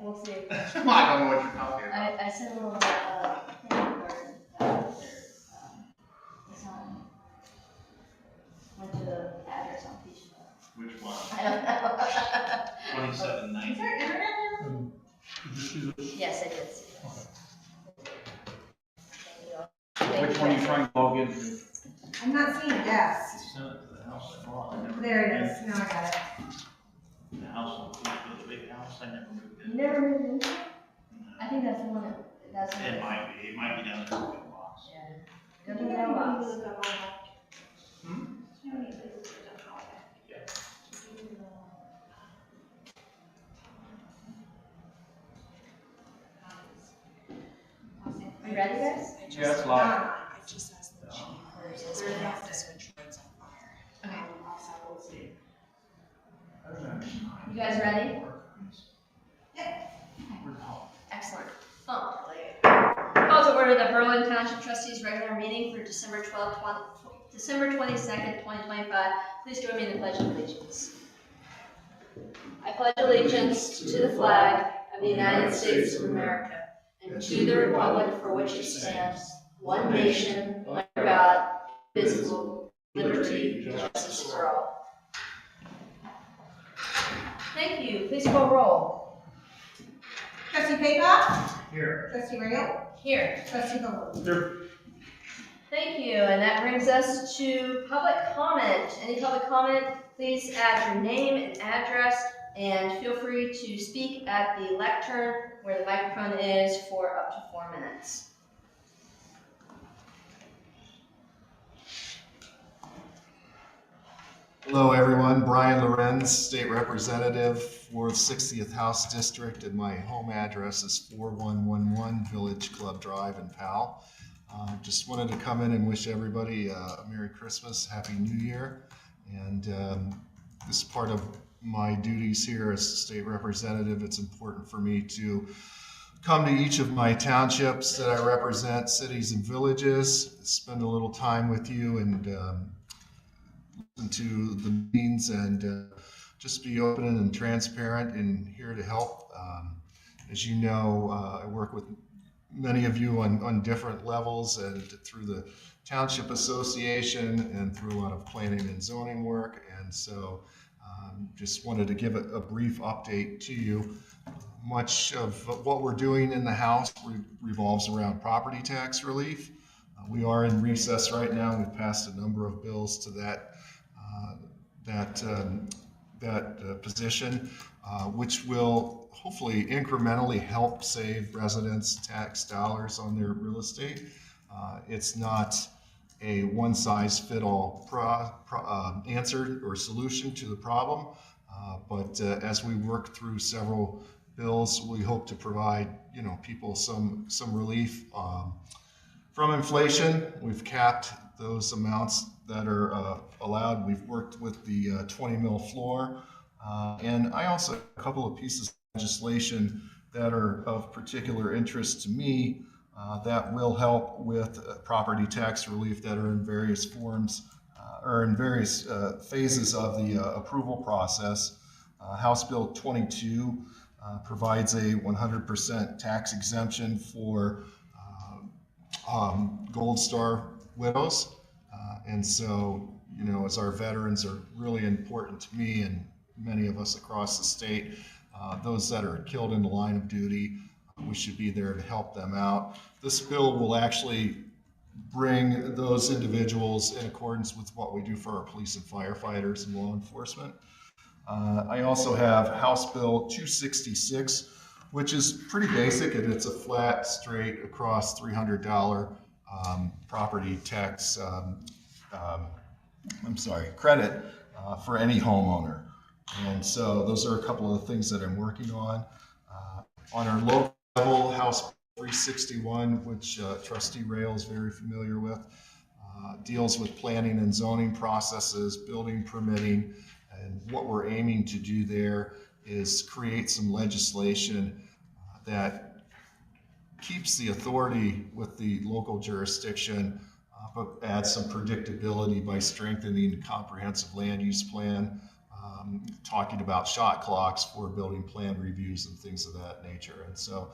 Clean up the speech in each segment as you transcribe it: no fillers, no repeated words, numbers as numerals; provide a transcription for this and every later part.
we'll see. Well, I don't know what you're talking about. I sent a little thing where went to the address on Peach. Which one? I don't know. 2790. Is there internet now? Yes, I did see this. Which one are you trying to log into? I'm not seeing yes. Send it to the house I bought. There it is. Now I got it. The house on the big house, I never moved You in. never moved into it? I think that's the one that's the It might be down there in the box. Yeah. Go to the mailbox. Hmm? You ready, guys? Yeah, it's live. I just asked the chief Where is where it? they have to switch roads on fire. Okay. We'll see. You guys ready? Yeah. Excellent. Call to order the Berlin Township Trustees regular meeting for December 22nd, 2025. Please join me in the Pledge of Allegiance. I pledge allegiance to the flag of the United States of America and to the republic for which it stands, one nation, under God, indivisible, liberty, and justice for all. Thank you. Please call roll. Trustee Paycock? Here. Trustee Rail? Here. Trustee Bowles? Here. Thank you, and that brings us to public comment. Any public comment, please add your name and address, and feel free to speak at the lectern where the microphone is for up to 4 minutes. Hello everyone, Brian Lorenz, State Representative for the 60th House District, and my home address is 4111 Village Club Drive in Powell. Just wanted to come in and wish everybody a Merry Christmas, Happy New Year, and this is part of my duties here as State Representative. It's important for me to come to each of my townships that I represent, cities and villages, spend a little time with you and listen to the meetings and just be open and transparent and here to help. As you know, I work with many of you on different levels and through the Township Association and through a lot of planning and zoning work. And so just wanted to give a brief update to you. Much of what we're doing in the House revolves around property tax relief. We are in recess right now. We've passed a number of bills to that position, which will hopefully incrementally help save residents tax dollars on their real estate. It's not a one-size-fit-all answer or solution to the problem, but as we work through several bills, we hope to provide people some relief from inflation. We've capped those amounts that are allowed. We've worked with the 20 mil floor. And I also have a couple of pieces of legislation that are of particular interest to me that will help with property tax relief that are in various forms or in various phases of the approval process. House Bill 22 provides a 100% tax exemption for Gold Star widows. And so, as our veterans are really important to me and many of us across the state, those that are killed in the line of duty, we should be there to help them out. This bill will actually bring those individuals in accordance with what we do for our police and firefighters and law enforcement. I also have House Bill 266, which is pretty basic, and it's a flat, straight across $300 property tax credit for any homeowner. And so those are a couple of the things that I'm working on. On our local level, House 361, which Trustee Rail is very familiar with, deals with planning and zoning processes, building permitting, and what we're aiming to do there is create some legislation that keeps the authority with the local jurisdiction, but adds some predictability by strengthening the comprehensive land use plan, talking about shot clocks for building plan reviews and things of that nature. And so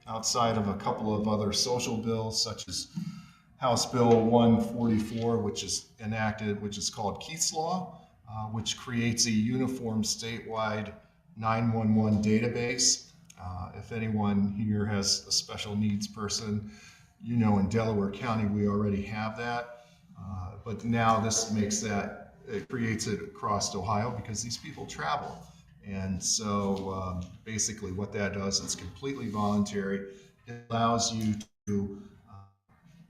outside of a couple of other social bills, such as House Bill 144, which is enacted, which is called Keith's Law, which creates a uniform statewide 911 database. If anyone here has a special needs person, you know, in Delaware County, we already have that. But now this makes that, it creates it across Ohio because these people travel. And so basically what that does, it's completely voluntary. It allows you to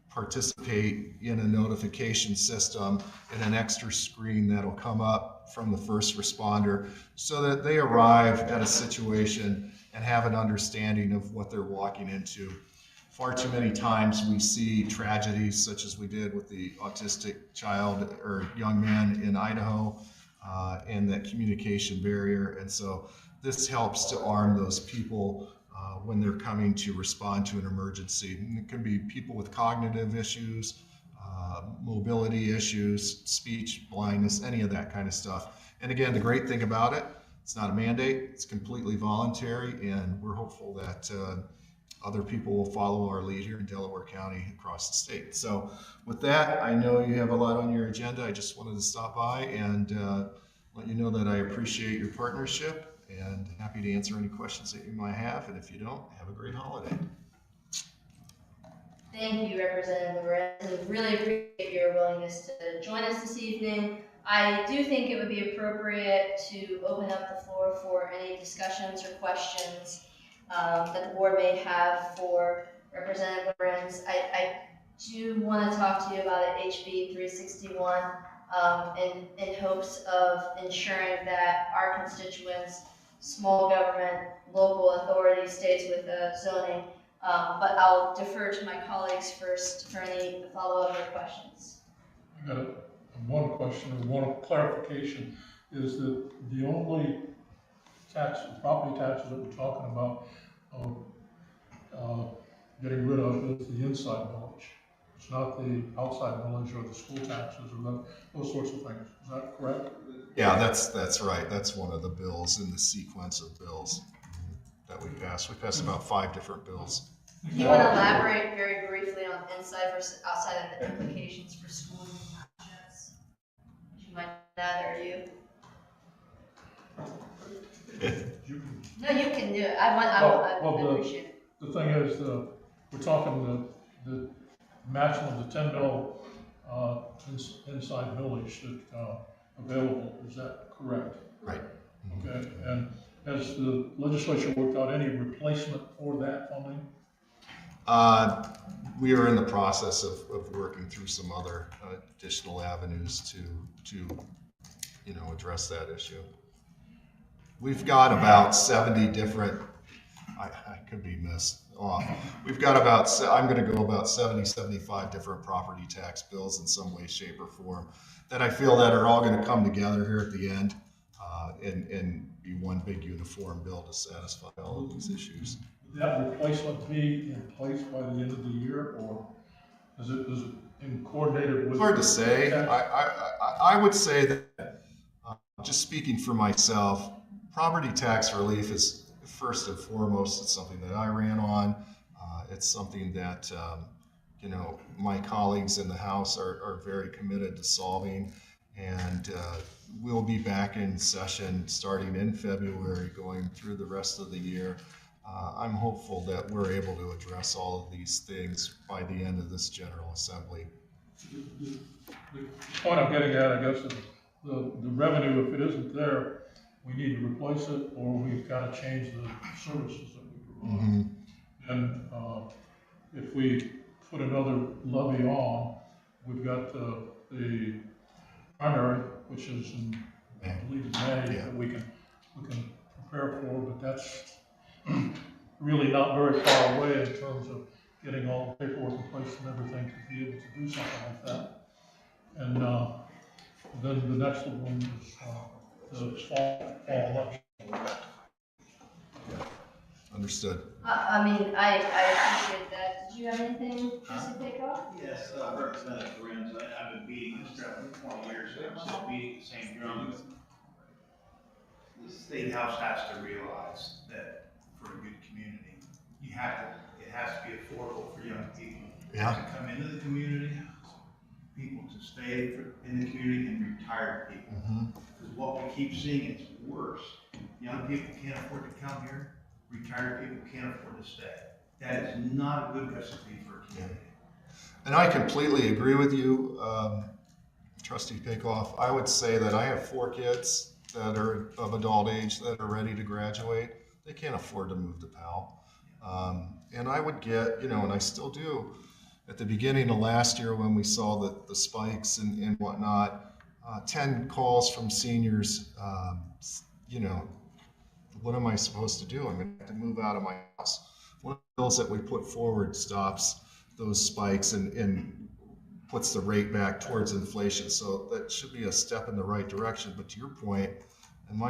participate in a notification system and an extra screen that'll come up from the first responder so that they arrive at a situation and have an understanding of what they're walking into. Far too many times we see tragedies such as we did with the autistic child or young man in Idaho and that communication barrier. And so this helps to arm those people when they're coming to respond to an emergency. And it can be people with cognitive issues, mobility issues, speech, blindness, any of that kind of stuff. And again, the great thing about it, it's not a mandate, it's completely voluntary, and we're hopeful that other people will follow our lead here in Delaware County across the state. So with that, I know you have a lot on your agenda. I just wanted to stop by and let you know that I appreciate your partnership and happy to answer any questions that you might have. And if you don't, have a great holiday. Thank you, Representative Lorenz, and really appreciate your willingness to join us this evening. I do think it would be appropriate to open up the floor for any discussions or questions that the board may have for Representative Lorenz. I do want to talk to you about HB 361 in hopes of ensuring that our constituents, small government, local authorities stays with zoning. But I'll defer to my colleagues first for any follow-up or questions. I got one question or one clarification is that the only property taxes that we're talking about getting rid of is the inside millage. It's not the outside millage or the school taxes or those sorts of things. Is that correct? Yeah, that's right. That's one of the bills in the sequence of bills that we passed. We passed about 5 different bills. Do you want to elaborate very briefly on inside versus outside and the implications for schools and townships? Would you mind that, or you? No, you can do it. I appreciate it. The thing is, we're talking the maximum of the 10 mil inside millage that available. Is that correct? Right. Okay. And has the legislature worked out any replacement for that funding? We are in the process of working through some other additional avenues to address that issue. We've got about 70 different, I could be missed off. We've got I'm going to go about 70, 75 different property tax bills in some way, shape, or form that I feel that are all going to come together here at the end and be one big uniform bill to satisfy all of these issues. Would that replacement be in place by the end of the year, or is it coordinated with? It's hard to say. I would say that just speaking for myself, property tax relief is first and foremost. It's something that I ran on. It's something that my colleagues in the House are very committed to solving, and we'll be back in session starting in February, going through the rest of the year. I'm hopeful that we're able to address all of these things by the end of this General Assembly. The point I'm getting at, I guess, is the revenue, if it isn't there, we need to replace it, or we've got to change the services that we provide. Mm-hmm. And if we put another levy on, we've got the primary, which is in, I believe, in May, Yeah. that we can prepare for, but that's really not very far away in terms of getting all the paperwork in place and everything to be able to do something like that. And then the next one is the fall election. Understood. I mean, I appreciate that. Did you have anything, Trustee Paycock? Yes, Representative Lorenz, I've been beating this drum for 20 years, and I'm still beating the same drum. The State House has to realize that for a good community, it has to be affordable for young people Yeah. to come into the community, people to stay in the community, and retired people. Because what we keep seeing is worse. Young people can't afford to come here, retired people can't afford to stay. That is not a good recipe for a community. And I completely agree with you, Trustee Paycoff. I would say that I have 4 kids that are of adult age that are ready to graduate. They can't afford to move to Powell. And I would get, and I still do, at the beginning of last year when we saw the spikes and whatnot, 10 calls from seniors, what am I supposed to do? I'm going to have to move out of my house. One of the bills that we put forward stops those spikes and puts the rate back towards inflation. So that should be a step in the right direction. But to your point, and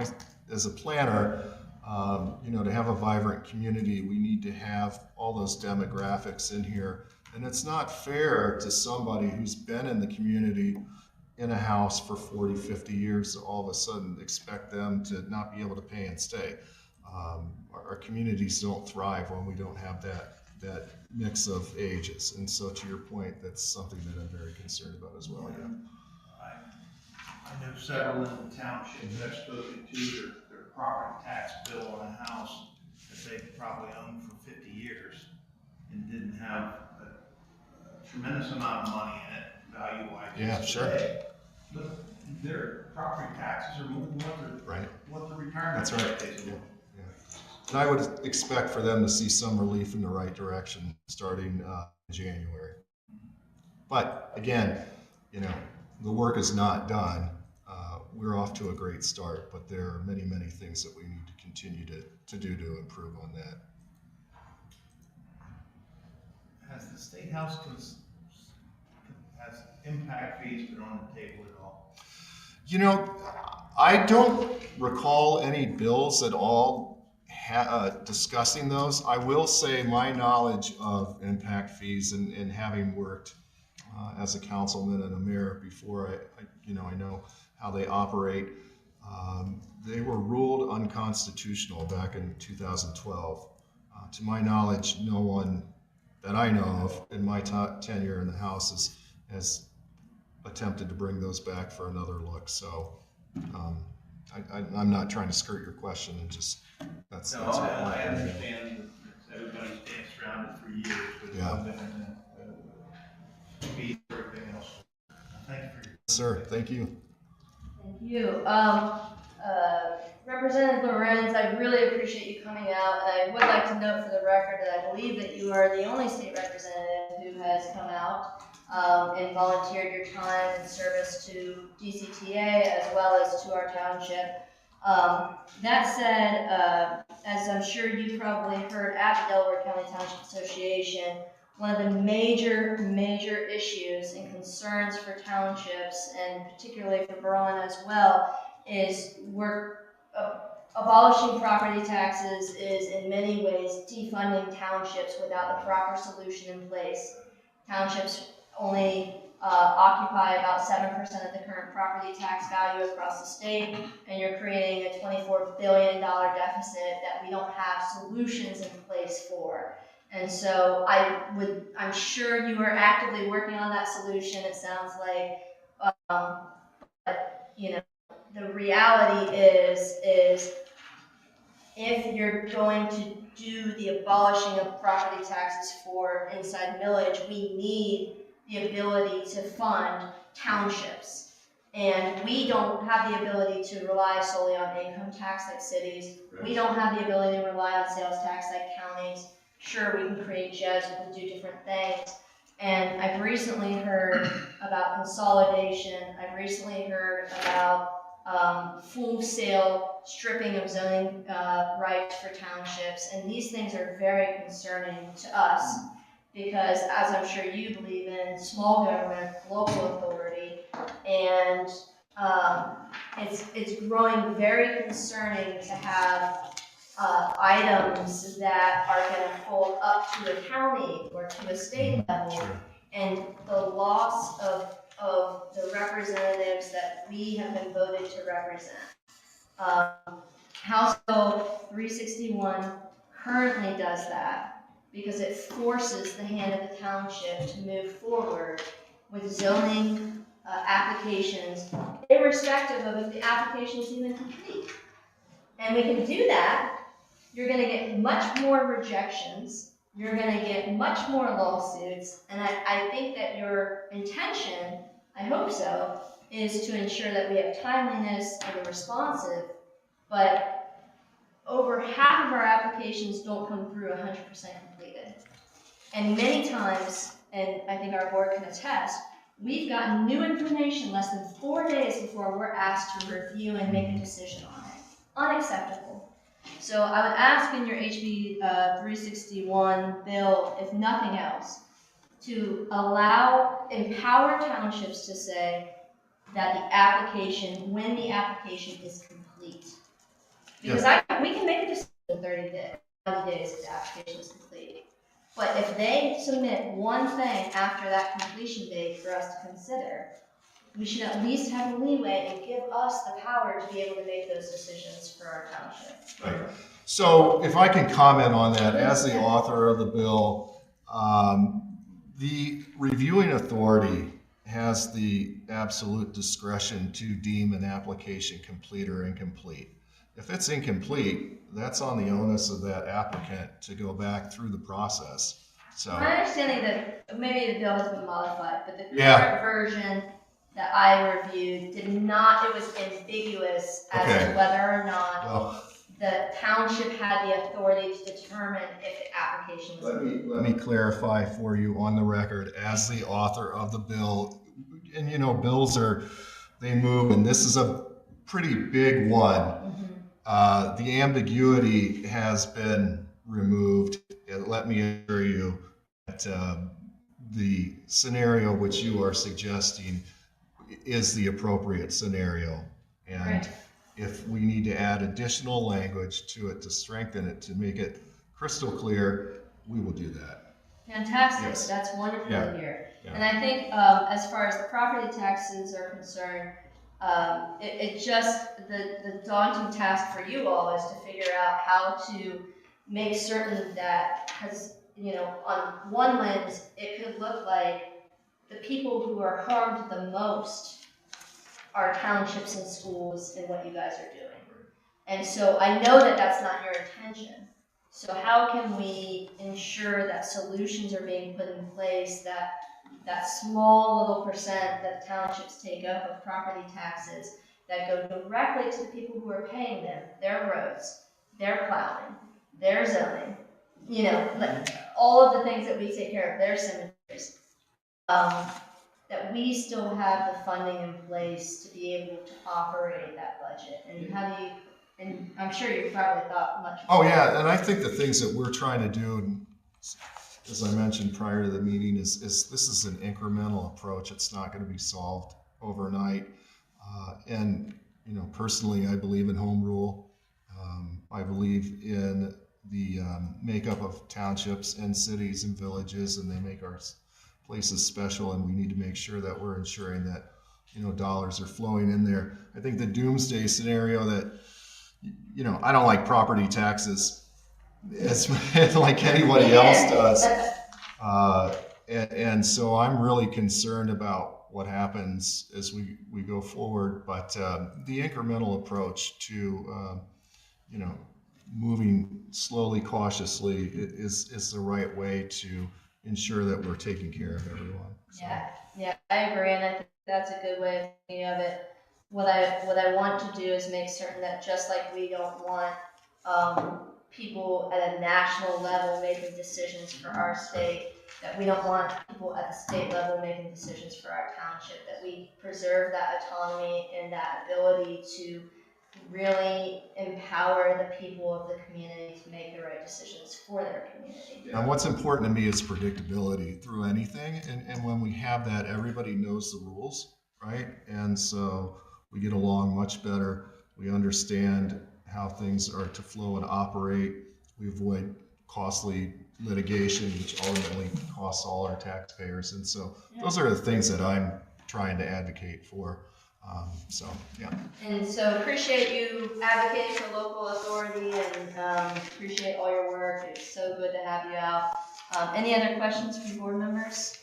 as a planner, to have a vibrant community, we need to have all those demographics in here. And it's not fair to somebody who's been in the community in a house for 40, 50 years to all of a sudden expect them to not be able to pay and stay. Our communities don't thrive when we don't have that mix of ages. And so to your point, that's something that I'm very concerned about as well. Yeah. I know several in the township that I've spoken to, their property tax bill on a house that they've probably owned for 50 years and didn't have a tremendous amount of money in it, value-wise. Yeah, sure. But their property taxes are more than what the retirement That's right. is. Yeah. And I would expect for them to see some relief in the right direction starting in January. But again, the work is not done. We're off to a great start, but there are many, many things that we need to continue to do to improve on that. Has the State House has impact fees been on the table at all? I don't recall any bills at all discussing those. I will say my knowledge of impact fees and having worked as a councilman and a mayor before, I know how they operate. They were ruled unconstitutional back in 2012. To my knowledge, no one that I know of in my tenure in the House has attempted to bring those back for another look. So I'm not trying to skirt your question, and just that's No, what I understand that everybody's danced around it for years, but fees and everything else. Thank you for your. Sir, thank you. Thank you. Representative Lorenz, I really appreciate you coming out, and I would like to note for the record that I believe that you are the only state representative who has come out and volunteered your time and service to DCTA as well as to our township. That said, as I'm sure you probably heard at the Delaware County Township Association, one of the major issues and concerns for townships, and particularly for Berlin as well, is abolishing property taxes is in many ways defunding townships without the proper solution in place. Townships only occupy about 7% of the current property tax value across the state, and you're creating a $24 billion deficit that we don't have solutions in place for. And so I'm sure you are actively working on that solution, it sounds like, but the reality is if you're going to do the abolishing of property taxes for inside millage, we need the ability to fund townships. And we don't have the ability to rely solely on income tax like cities. Right. We don't have the ability to rely on sales tax like counties. Sure, we can create JEDs, we can do different things. And I've recently heard about consolidation. I've recently heard about full-sale stripping of zoning rights for townships, and these things are very concerning to us because, as I'm sure you believe in, small government, local authority, and it's growing very concerning to have items that are gonna fold up to a county or to a state level. Sure. And the loss of the representatives that we have been voted to represent. House Bill 361 currently does that because it forces the hand of the township to move forward with zoning applications, irrespective of if the application is even complete. And we can do that. You're gonna get much more rejections. You're gonna get much more lawsuits. And I think that your intention, I hope so, is to ensure that we have timeliness and the responsive, but over half of our applications don't come through 100% completed. And many times, and I think our board can attest, we've gotten new information less than 4 days before we're asked to review and make a decision on it. Unacceptable. So I would ask in your HB 361 bill, if nothing else, to empower townships to say that the application, when the application is complete. Because we can make a decision in 30 days if the application is complete. But if they submit one thing after that completion date for us to consider, we should at least have a leeway and give us the power to be able to make those decisions for our township. Right. So if I can comment on that, as the author of the bill, the reviewing authority has the absolute discretion to deem an application complete or incomplete. If it's incomplete, that's on the onus of that applicant to go back through the process. So my understanding that maybe the bill has been modified, but the current version that I reviewed did not, it was ambiguous as to whether or not the township had the authority to determine if the application was let me clarify for you on the record, as the author of the bill, and bills they move, and this is a pretty big one. The ambiguity has been removed. Let me assure you that the scenario which you are suggesting is the appropriate scenario. And if we need to add additional language to it to strengthen it, to make it crystal clear, we will do that. Fantastic. Yes. That's wonderful to hear. Yeah. And I think as far as the property taxes are concerned, it just, the daunting task for you all is to figure out how to make certain that, because, on one lens, it could look like the people who are harmed the most are townships and schools in what you guys are doing. And so I know that that's not your intention. So how can we ensure that solutions are being put in place, that small little percent that the townships take up of property taxes that go directly to the people who are paying them, their roads, their plowing, their zoning, like all of the things that we take care of, their cemeteries, that we still have the funding in place to be able to operate that budget. And how do you, and I'm sure you've probably thought much more. Oh yeah, and I think the things that we're trying to do, as I mentioned prior to the meeting, is this is an incremental approach. It's not going to be solved overnight. And personally, I believe in home rule. I believe in the makeup of townships and cities and villages, and they make our places special. And we need to make sure that we're ensuring that dollars are flowing in there. I think the doomsday scenario that I don't like property taxes as like anybody else does. And so I'm really concerned about what happens as we go forward. But the incremental approach to, moving slowly, cautiously is the right way to ensure that we're taking care of everyone. So. Yeah, I agree. And I think that's a good way of thinking of it. What I want to do is make certain that just like we don't want people at a national level making decisions for our state, that we don't want people at the state level making decisions for our township, that we preserve that autonomy and that ability to really empower the people of the community to make the right decisions for their community. And what's important to me is predictability through anything. And when we have that, everybody knows the rules, right? And so we get along much better. We understand how things are to flow and operate. We avoid costly litigation, which ultimately costs all our taxpayers. And so those are the things that I'm trying to advocate for. Yeah. And so appreciate you advocating for local authority and appreciate all your work. It's so good to have you out. Any other questions from board members?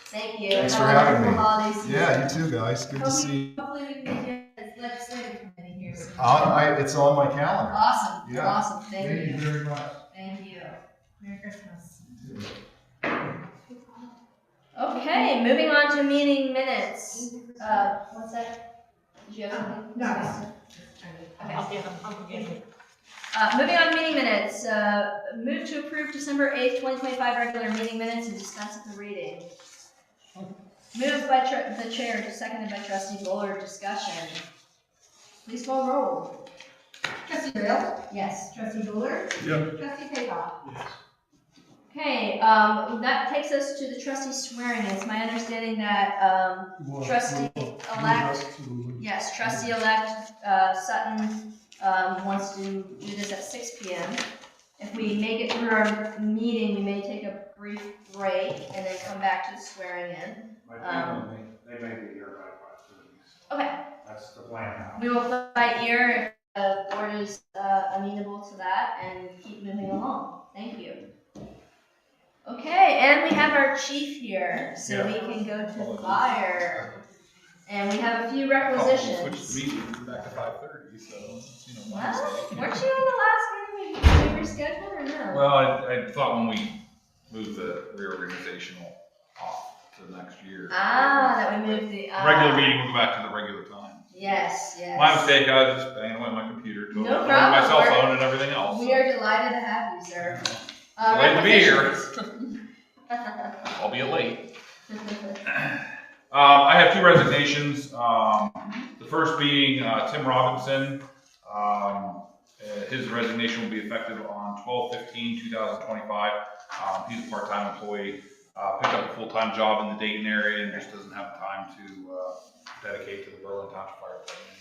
Thank you. Thanks for Have a having wonderful me. holiday season. Yeah, you too, guys. Good to see you. Hopefully we can get you as legislative committee here soon. It's on my calendar. Awesome. Yeah. Awesome. Thank you. very much. Thank you. Merry Christmas. Okay, moving on to meeting minutes. What's that? Did you have something? No. Okay. I'll get them. Moving on to meeting minutes. Move to approve December 8th, 2025 regular meeting minutes and dispense with the reading. Moved by the chair, seconded by trustee Bullard. Discussion. Please call roll. Trustee Rail? Yes. Trustee Bullard? Yeah. Trustee Payton? Yes. Okay, that takes us to the trustee swearing. It's my understanding that, Trustee-elect. yes, trustee-elect Sutton wants to do this at 6 p.m. If we make it through our meeting, we may take a brief break and then come back to the swearing in. My family, they may be here by 5:30. Okay, That's the plan now. we will play by ear if the board is amenable to that and keep moving along. Thank you. Okay, and we have our chief here, so we can go to the fire. And we have a few requisitions. Switch the meeting back to 5:30, so, my Well, mistake. weren't you on the last meeting we rescheduled or no? Well, I thought when we moved the reorganizational off to next year. That we moved the. Regular meeting, we'll go back to the regular time. Yes, yes. My mistake, I was just banging away on my computer, totally No ignoring problem. my cell phone and everything else. We are delighted to have you, sir. Glad to be here. Requisitions. Albeit late. I have 2 resignations. The first being Tim Robinson. His resignation will be effective on 12/15/2025. He's a part-time employee. Picked up a full-time job in the Dayton area and just doesn't have time to dedicate to the Berlin Township Fire Department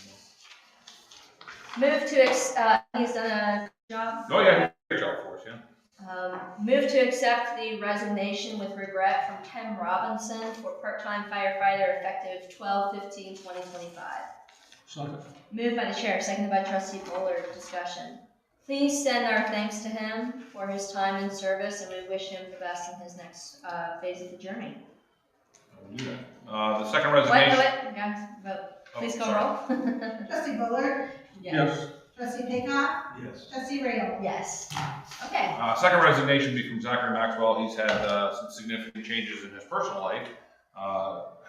anymore. Move to, he's done a good job. Oh yeah, great job for us, yeah. Move to accept the resignation with regret from Tim Robinson for part-time firefighter effective 12/15/2025. Second. Moved by the chair, seconded by trustee Bullard. Discussion. Please send our thanks to him for his time and service, and we wish him the best in his next phase of the journey. We'll do that. The second Wait, resignation. wait, guys, vote. Please call roll. Trustee Bullard? Yes. Trustee Payton? Yes. Trustee Rail? Yes. Okay. Second resignation will be from Zachary Maxwell. He's had some significant changes in his personal life,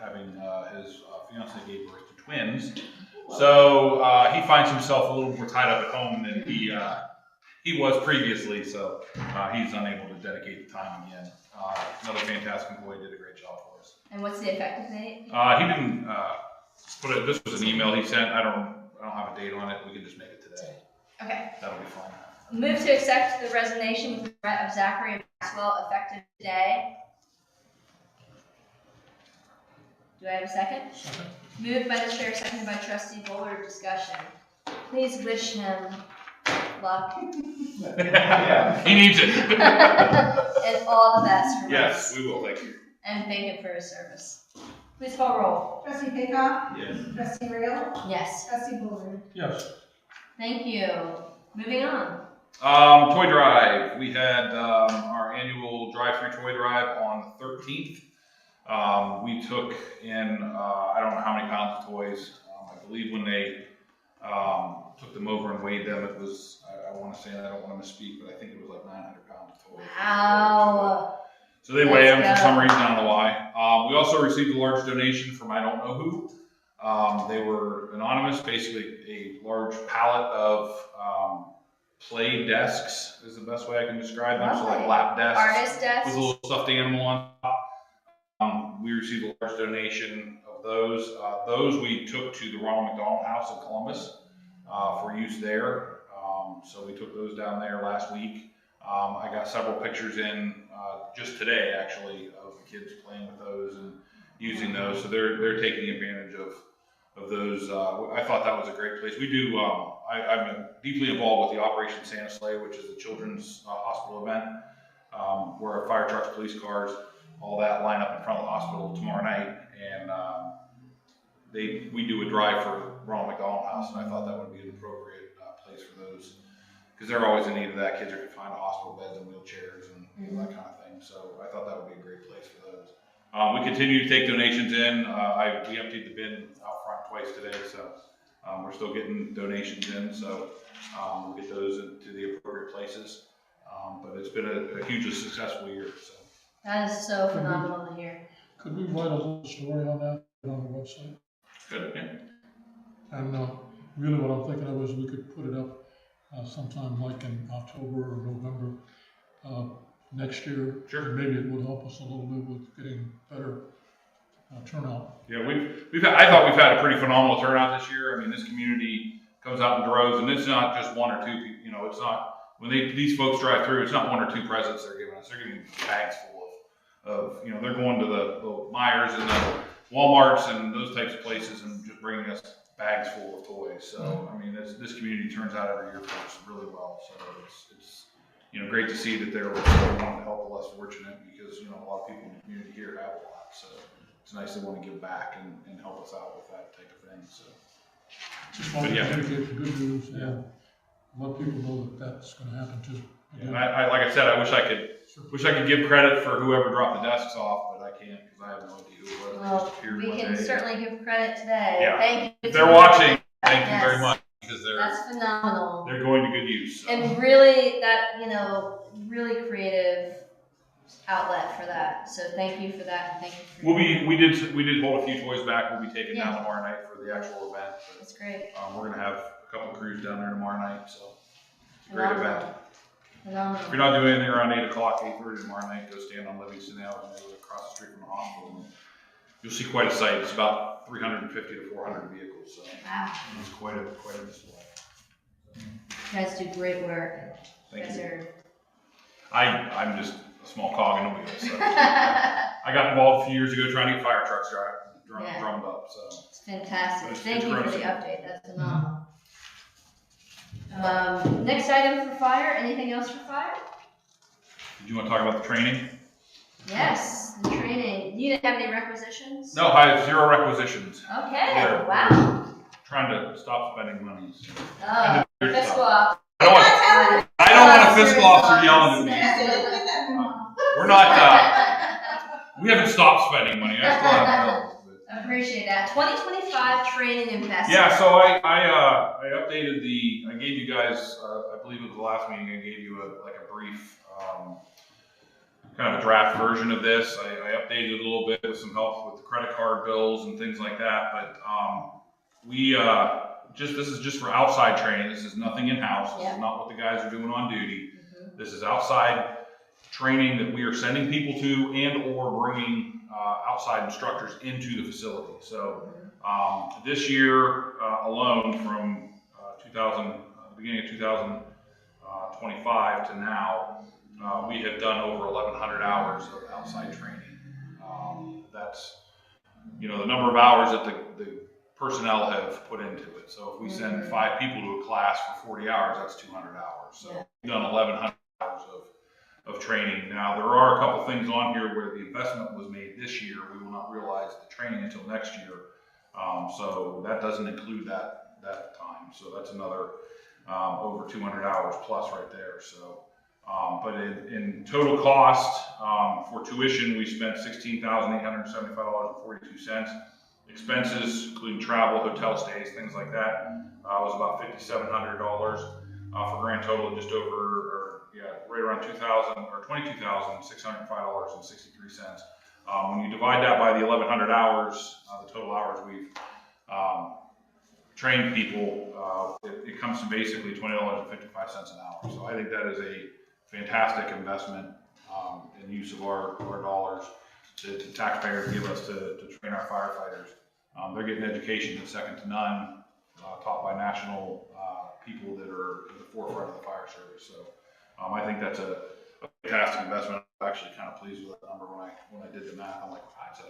having his fiance gave birth to twins. So he finds himself a little more tied up at home than he was previously. So he's unable to dedicate the time again. Another fantastic employee, did a great job for us. And what's the effective date? He didn't put it. This was an email he sent. I don't have a date on it. We can just make it today. Okay. That'll be fine. Move to accept the resignation with regret of Zachary Maxwell effective today. Do I have a second? Second. Moved by the chair, seconded by trustee Bullard. Discussion. Please wish him luck He needs it. and all the best from Yes, us. we will. Thank you. And thank him for his service. Please call roll. Trustee Payton? Yes. Trustee Rail? Yes. Trustee Bullard? Yes. Thank you. Moving on. Toy drive. We had our annual drive-through toy drive on the 13th. We took in, I don't know how many pounds of toys. I believe when they took them over and weighed them, it was, I want to say, and I don't want to misspeak, but I think it was like 900 pounds of toys. Wow. So they weigh them Let's for some go. reason, I don't know why. We also received a large donation from I don't know who. They were anonymous, basically a large pallet of play desks is the best way I can describe them. So like Lovely. lap desks Artist desk. with a little stuffed animal on top. We received a large donation of those. Those we took to the Ronald McDonald House in Columbus for use there. So we took those down there last week. I got several pictures in just today, actually, of the kids playing with those and using those. So they're taking advantage of of those. I thought that was a great place. We do, I'm deeply involved with the Operation Santa Sleigh, which is a children's hospital event, where fire trucks, police cars, all that line up in front of the hospital tomorrow night. And we do a drive for Ronald McDonald House, and I thought that would be an appropriate place for those, because they're always in need of that. Kids are confined to hospital beds and wheelchairs and that kind of thing. So I thought that would be a great place for those. We continue to take donations in. We emptied the bin out front twice today, so we're still getting donations in. So we'll get those into the appropriate places. But it's been a hugely successful year. So That is so phenomenal to hear. Could we write a little story on that on the website? good. Yeah. And really what I'm thinking of is we could put it up sometime like in October or November next year. Sure. And maybe it would help us a little bit with getting better turnout. Yeah, I thought we've had a pretty phenomenal turnout this year. I mean, this community comes out in droves, and it's not just one or two people. You know, it's not when these folks drive through. It's not one or two presents they're giving us. They're giving bags full of you know, they're going to the Myers and the Walmarts and those types of places and just bringing us bags full of toys. So I mean, this community turns out every year for us really well. So it's you know, great to see that they're wanting to help the less fortunate, because you know, a lot of people in the community here have a lot. So it's nice they want to give back and help us out with that type of thing. So Just want to yeah. communicate the good news and let people know that that's going to happen too. and I like I said, I wish I could give credit for whoever dropped the desks off, but I can't, because I have no idea who it was. They just appeared We one can day. certainly give credit today. Yeah. Thank you. If they're watching, thank you Yes. very much, because That's phenomenal. they're going to good use. So. And really, that, you know, really creative outlet for that. So thank you for that. Thank you for We did hold a few toys back. We'll be taking down tomorrow night for the actual event. But, That's great. we're gonna have a couple of crews down there tomorrow night, so it's a great Phenomenal. event. Phenomenal. If you're not doing anything around 8 o'clock, 8:30 tomorrow night, go stand on Livingston Avenue across the street from the hospital. And you'll see quite a sight. It's about 350 to 400 vehicles, so Wow. it's quite a display. You guys do great work. Thank guys you. are. I'm just a small cog in the wheel. So I got involved a few years ago trying to get fire trucks Yeah. drummed up. So It's fantastic. It's Thank you for the gross. update. That's phenomenal. Next item for fire. Anything else for fire? did you want to talk about the training? Yes, the training. You didn't have any requisitions? No, I have 0 requisitions. Okay. Yeah. Wow. Trying to stop spending money. So. Oh, Weird fiscal stuff. off. I don't want a fiscal officer yelling at me. We're not. We haven't stopped spending money. I still have bills. But. Appreciate that. 2025 training investment. Yeah, so I updated I gave you guys, I believe it was the last meeting, I gave you a brief, kind of a draft version of this. I updated it a little bit with some help with the credit card bills and things like that, but this is just for outside training. This is nothing in-house. This is not what the guys are doing on duty. Mm-hmm. This is outside training that we are sending people to and or bringing outside instructors into the facility. So this year alone, from the beginning of 2025 to now, we have done over 1,100 hours of outside training. That's, you know, the number of hours that the personnel have put into it. So if we send 5 people to a class for 40 hours, that's 200 hours. So we've done 1,100 hours of training. Now, there are a couple things on here where the investment was made this year. We will not realize the training until next year. So that doesn't include that time. So that's another over 200 hours plus right there. So, but in total cost for tuition, we spent $16,875.42. Expenses, including travel, hotel stays, things like that, was about $5,700 for a grand total of just over, right around $22,605.63. When you divide that by the 1,100 hours, the total hours we've trained people, it comes to basically $20.55 an hour. So I think that is a fantastic investment in use of our dollars that the taxpayers give us to train our firefighters. They're getting education that's second to none, taught by national people that are at the forefront of the fire service. So I think that's a fantastic investment. actually kind of pleased with that number when I did the math. I'm like, that's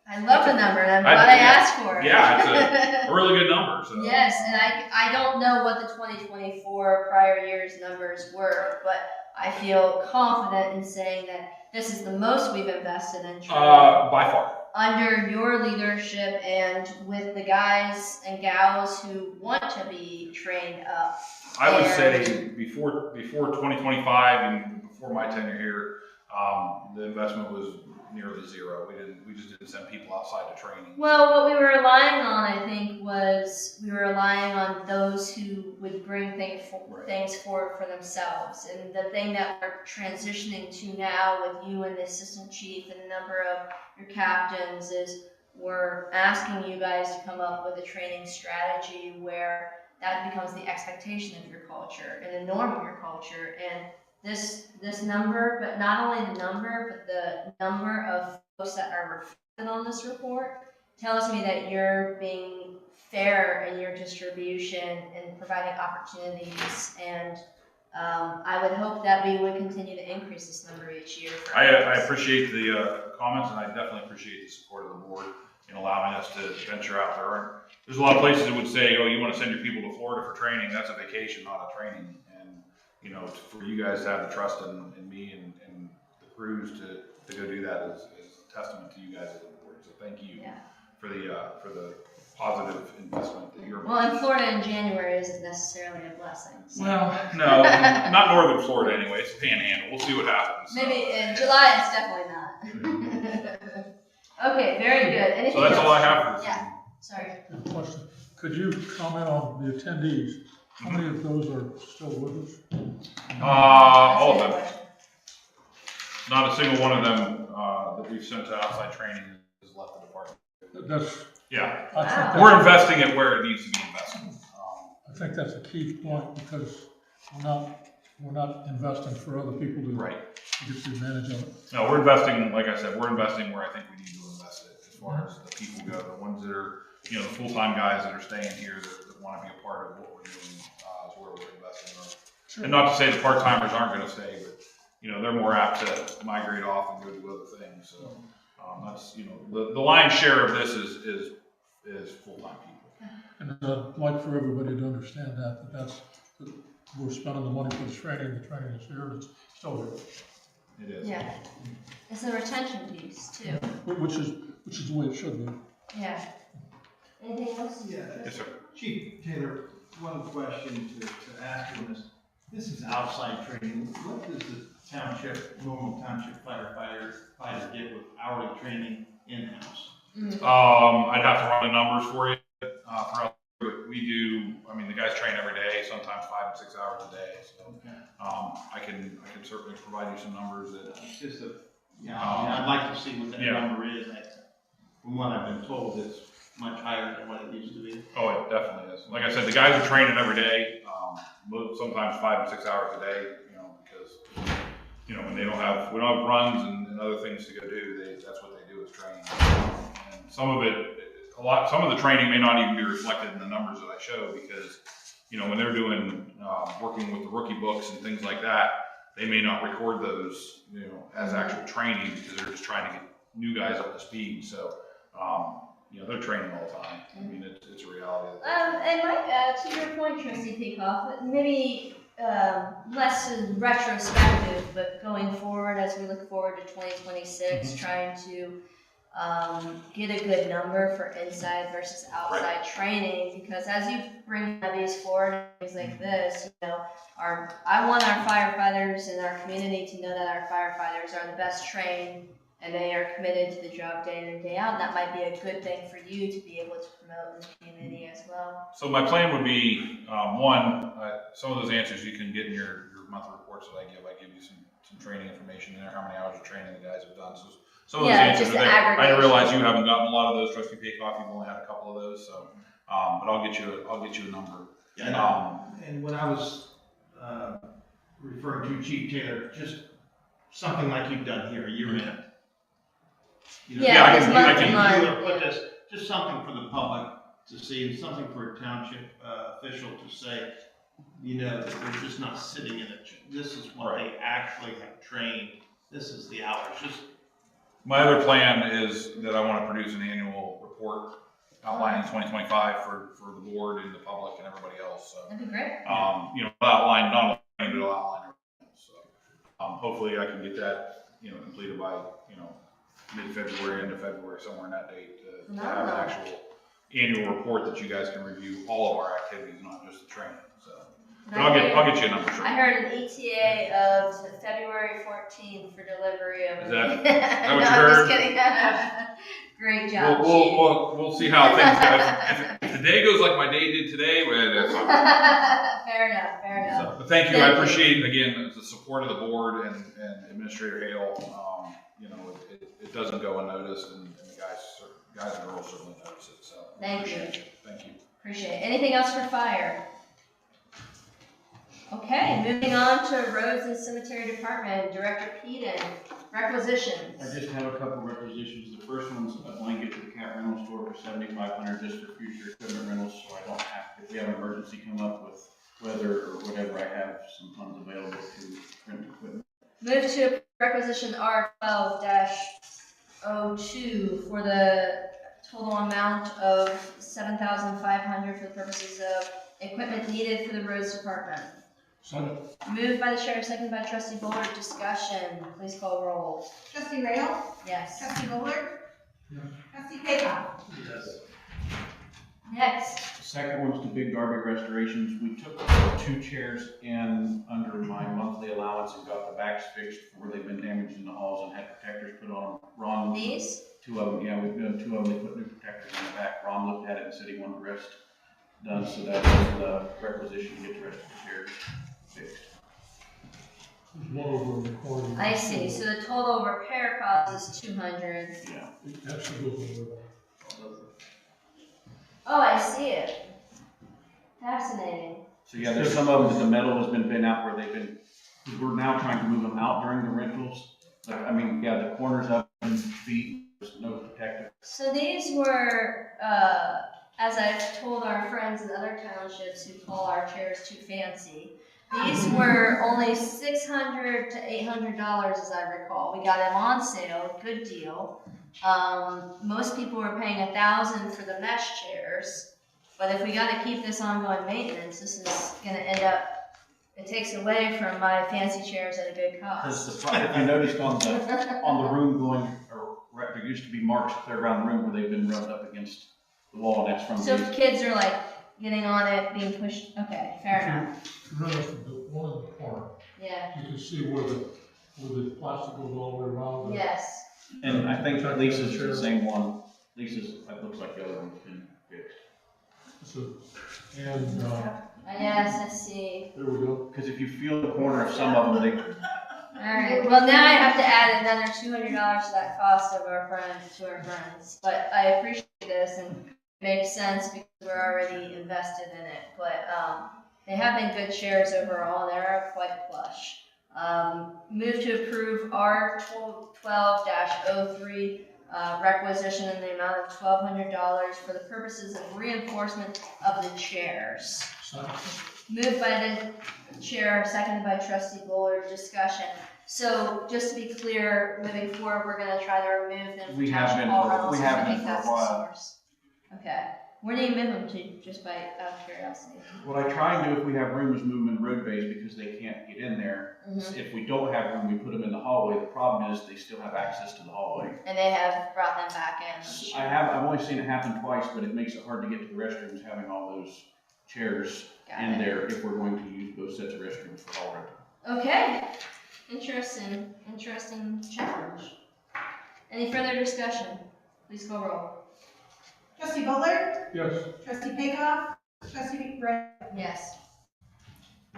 I love the number, and I'm glad I asked for it. yeah, it's a really good number. So. Yes, and I don't know what the 2024 prior year's numbers were, but I feel confident in saying that this is the most we've invested in training. By far. Under your leadership and with the guys and gals who want to be trained up. I would say before 2025 and before my tenure here, the investment was nearly zero. We just didn't send people outside to training. Well, what we were relying on, I think, was we were relying on those who would bring things forward for themselves. And the thing that we're transitioning to now with you and the assistant chief and a number of your captains is we're asking you guys to come up with a training strategy where that becomes the expectation of your culture and the norm of your culture. And this number, but not only the number, but the number of folks that are reflected on this report tells me that you're being fair in your distribution and providing opportunities. And I would hope that we would continue to increase this number each year. I appreciate the comments, and I definitely appreciate the support of the board in allowing us to venture out there. There's a lot of places that would say, oh, you want to send your people to Florida for training. That's a vacation, not a training. And, you know, for you guys to have the trust in me and the crews to go do that is a testament to you guys as a board. So thank you for the positive investment that you're making. Well, in Florida in January isn't necessarily a blessing. So. Well, no, not northern Florida anyway. It's Panhandle. We'll see what happens. Maybe in July it's definitely not. Okay, very good. Anything So that's else? all I have for this. Yeah, sorry. Good question. Could you comment on the attendees? How many of those are still with us? All of That's a good them. question. Not a single one of them that we've sent to outside training has left the department. That's, Yeah, I think Wow. that- we're investing it where it needs to be invested. I think that's a key point because we're not investing for other people to Right. get the advantage of it. No, we're investing, like I said, we're investing where I think we need to invest it as far as the people go. The ones that are, you know, the full-time guys that are staying here that want to be a part of what we're doing is where we're investing. Sure. And not to say the part-timers aren't going to stay, but, you know, they're more apt to migrate off and go do other things. So that's, you know, the lion's share of this is full-time people. And I'd like for everybody to understand that we're spending the money for the training is here, and it's still here. It is. Yeah. It's a retention piece too. Which is the way it should be. Yeah. Anything else? Yeah. Yes, sir. Chief Taylor, one question to ask you is, this is outside training. What does the normal township fighter get with hourly training in-house? I'd have to run the numbers for you. We do, I mean, the guys train every day, sometimes 5 and 6 hours a day. So Okay. I can certainly provide you some numbers that. It's just I'd like to see what that number is. From what I've been told, it's much higher than what it used to be. Oh, it definitely is. Like I said, the guys are training every day, sometimes 5 and 6 hours a day, you know, because, you know, when we don't have runs and other things to go do, that's what they do is train. And some of the training may not even be reflected in the numbers that I show because, you know, when they're doing, working with the rookie books and things like that, they may not record those, you know, as actual training because they're just trying to get new guys up to speed. So, you know, they're training all the time. I mean, it's a reality. And Mike, to your point, Trustee Peacock, maybe less retrospective, but going forward as we look forward to 2026, trying to get a good number for inside versus outside training, because as you bring levies forward and things like this, you know, I want our firefighters and our community to know that our firefighters are the best trained and they are committed to the job day in and day out. And that might be a good thing for you to be able to promote in the community as well. So my plan would be, some of those answers you can get in your monthly reports that I give. I give you some training information in there, how many hours of training the guys have done. So some of those answers just are the there. I didn't aggregation. realize you haven't gotten a lot of those, Trustee Peacock. You've only had a couple of those. So, but I'll get you a number. And when I was referring to Chief Taylor, just something like you've done here, a year in. You know, Yeah, I just can- month I to can- month, you know, put yeah. this, just something for the public to see, and something for a township official to say, you know, that they're just not sitting in it. This is what they actually have trained This is the hours, just. My other plan is that I want to produce an annual report outlining 2025 for the board and the public and everybody else. So, That'd be great. Outline, not only but outline everything. So, hopefully I can get that, completed by, mid-February, end of February, somewhere in that date to have an actual annual report that you guys can review all of our activities, not just the training. So, but I'll get you a number. Sure. I heard an ETA of February 14th for delivery of. Is that what no, you I'm heard? just kidding. Great job. We'll see how things go. If the day goes like my day did today, well, that's fine. Fair enough. So, but thank you. I appreciate again the support of the board and Administrator Hale. It doesn't go unnoticed, and the guys and girls certainly notice it. So Thank you. Thank you. Appreciate it. Anything else for fire? Okay, moving on to Roads and Cemetery Department, Director Peden, requisitions. I just have a couple requisitions. The first one's a blanket to the cat rental store for $7,500 just for future equipment rentals, so I don't have, if we have an emergency come up with weather or whatever, I have some funds available to rent equipment. Move to requisition R12-02 for the total amount of $7,500 for the purposes of equipment needed for the roads department. Second. Moved by the chair, seconded by Trustee Bullard. Discussion. Please call roll. Trustee Rail? Yes. Trustee Bullard? Yes. Trustee Paycock? Yes. Next. The second one's to Big Darby Restorations. We took 2 chairs in under my monthly allowance and got the backs fixed where they've been damaged in the halls and had protectors put on them. Ron, These? 2 of them, yeah, we've done 2 of them. They put new protectors in the back. Ron looked at it and said he wanted the rest done, so that was the requisition to get the rest of the chairs fixed. There's one over in the corner. I see. So the total repair cost is $200. Yeah. It actually goes over there. Oh, I see it. Fascinating. So yeah, there's some of them that the metal has been bent out where they've been, we're now trying to move them out during the rentals. Like, I mean, yeah, the corners of them, feet, there's no protective. So these were, as I've told our friends in other townships who call our chairs too fancy, these were only $600 to $800 as I recall. We got them on sale, good deal. Most people were paying $1,000 for the mesh chairs, but if we got to keep this ongoing maintenance, this is going to end up. It takes away from my fancy chairs at a good cost. Because if you noticed on the room going, or there used to be marks clear around the room where they've been rubbed up against the wall, and that's from So these. kids are like getting on it, being pushed. Okay, fair enough. If you notice the one in the corner, Yeah. you can see where the plastic goes all the way around. Yes. And I think Lisa's the same one. Lisa's, it looks like the other one's been fixed. So, and, Yes, I see. there we go. Because if you feel the corner of some of them, they, All right. Well, now I have to add another $200 to that cost of our friends. But I appreciate this, and it makes sense because we're already invested in it. But they have been good shares overall. They're quite plush. Move to approve R12-03 requisition in the amount of $1,200 for the purposes of reinforcement of the chairs. Second. Moved by the chair, seconded by Trustee Bullard. Discussion. So, just to be clear, moving forward, we're going to try to remove them from We have township been hall for- rentals. we have I been think for a that's the while. source. Okay. Where do you move them to? Just by out of curiosity. what I try and do if we have room is move them in road bays because they can't get in there. Mhm. If we don't have room, we put them in the hallway. The problem is they still have access to the hallway. And they have brought them back in. I've only seen it happen twice, but it makes it hard to get to the restrooms having all those chairs Got in it. there if we're going to use those sets of restrooms for hall rental. Okay. Interesting challenge. Any further discussion? Please call roll. Trustee Bullard? Yes. Trustee Paycock? Trustee Rail? Yes.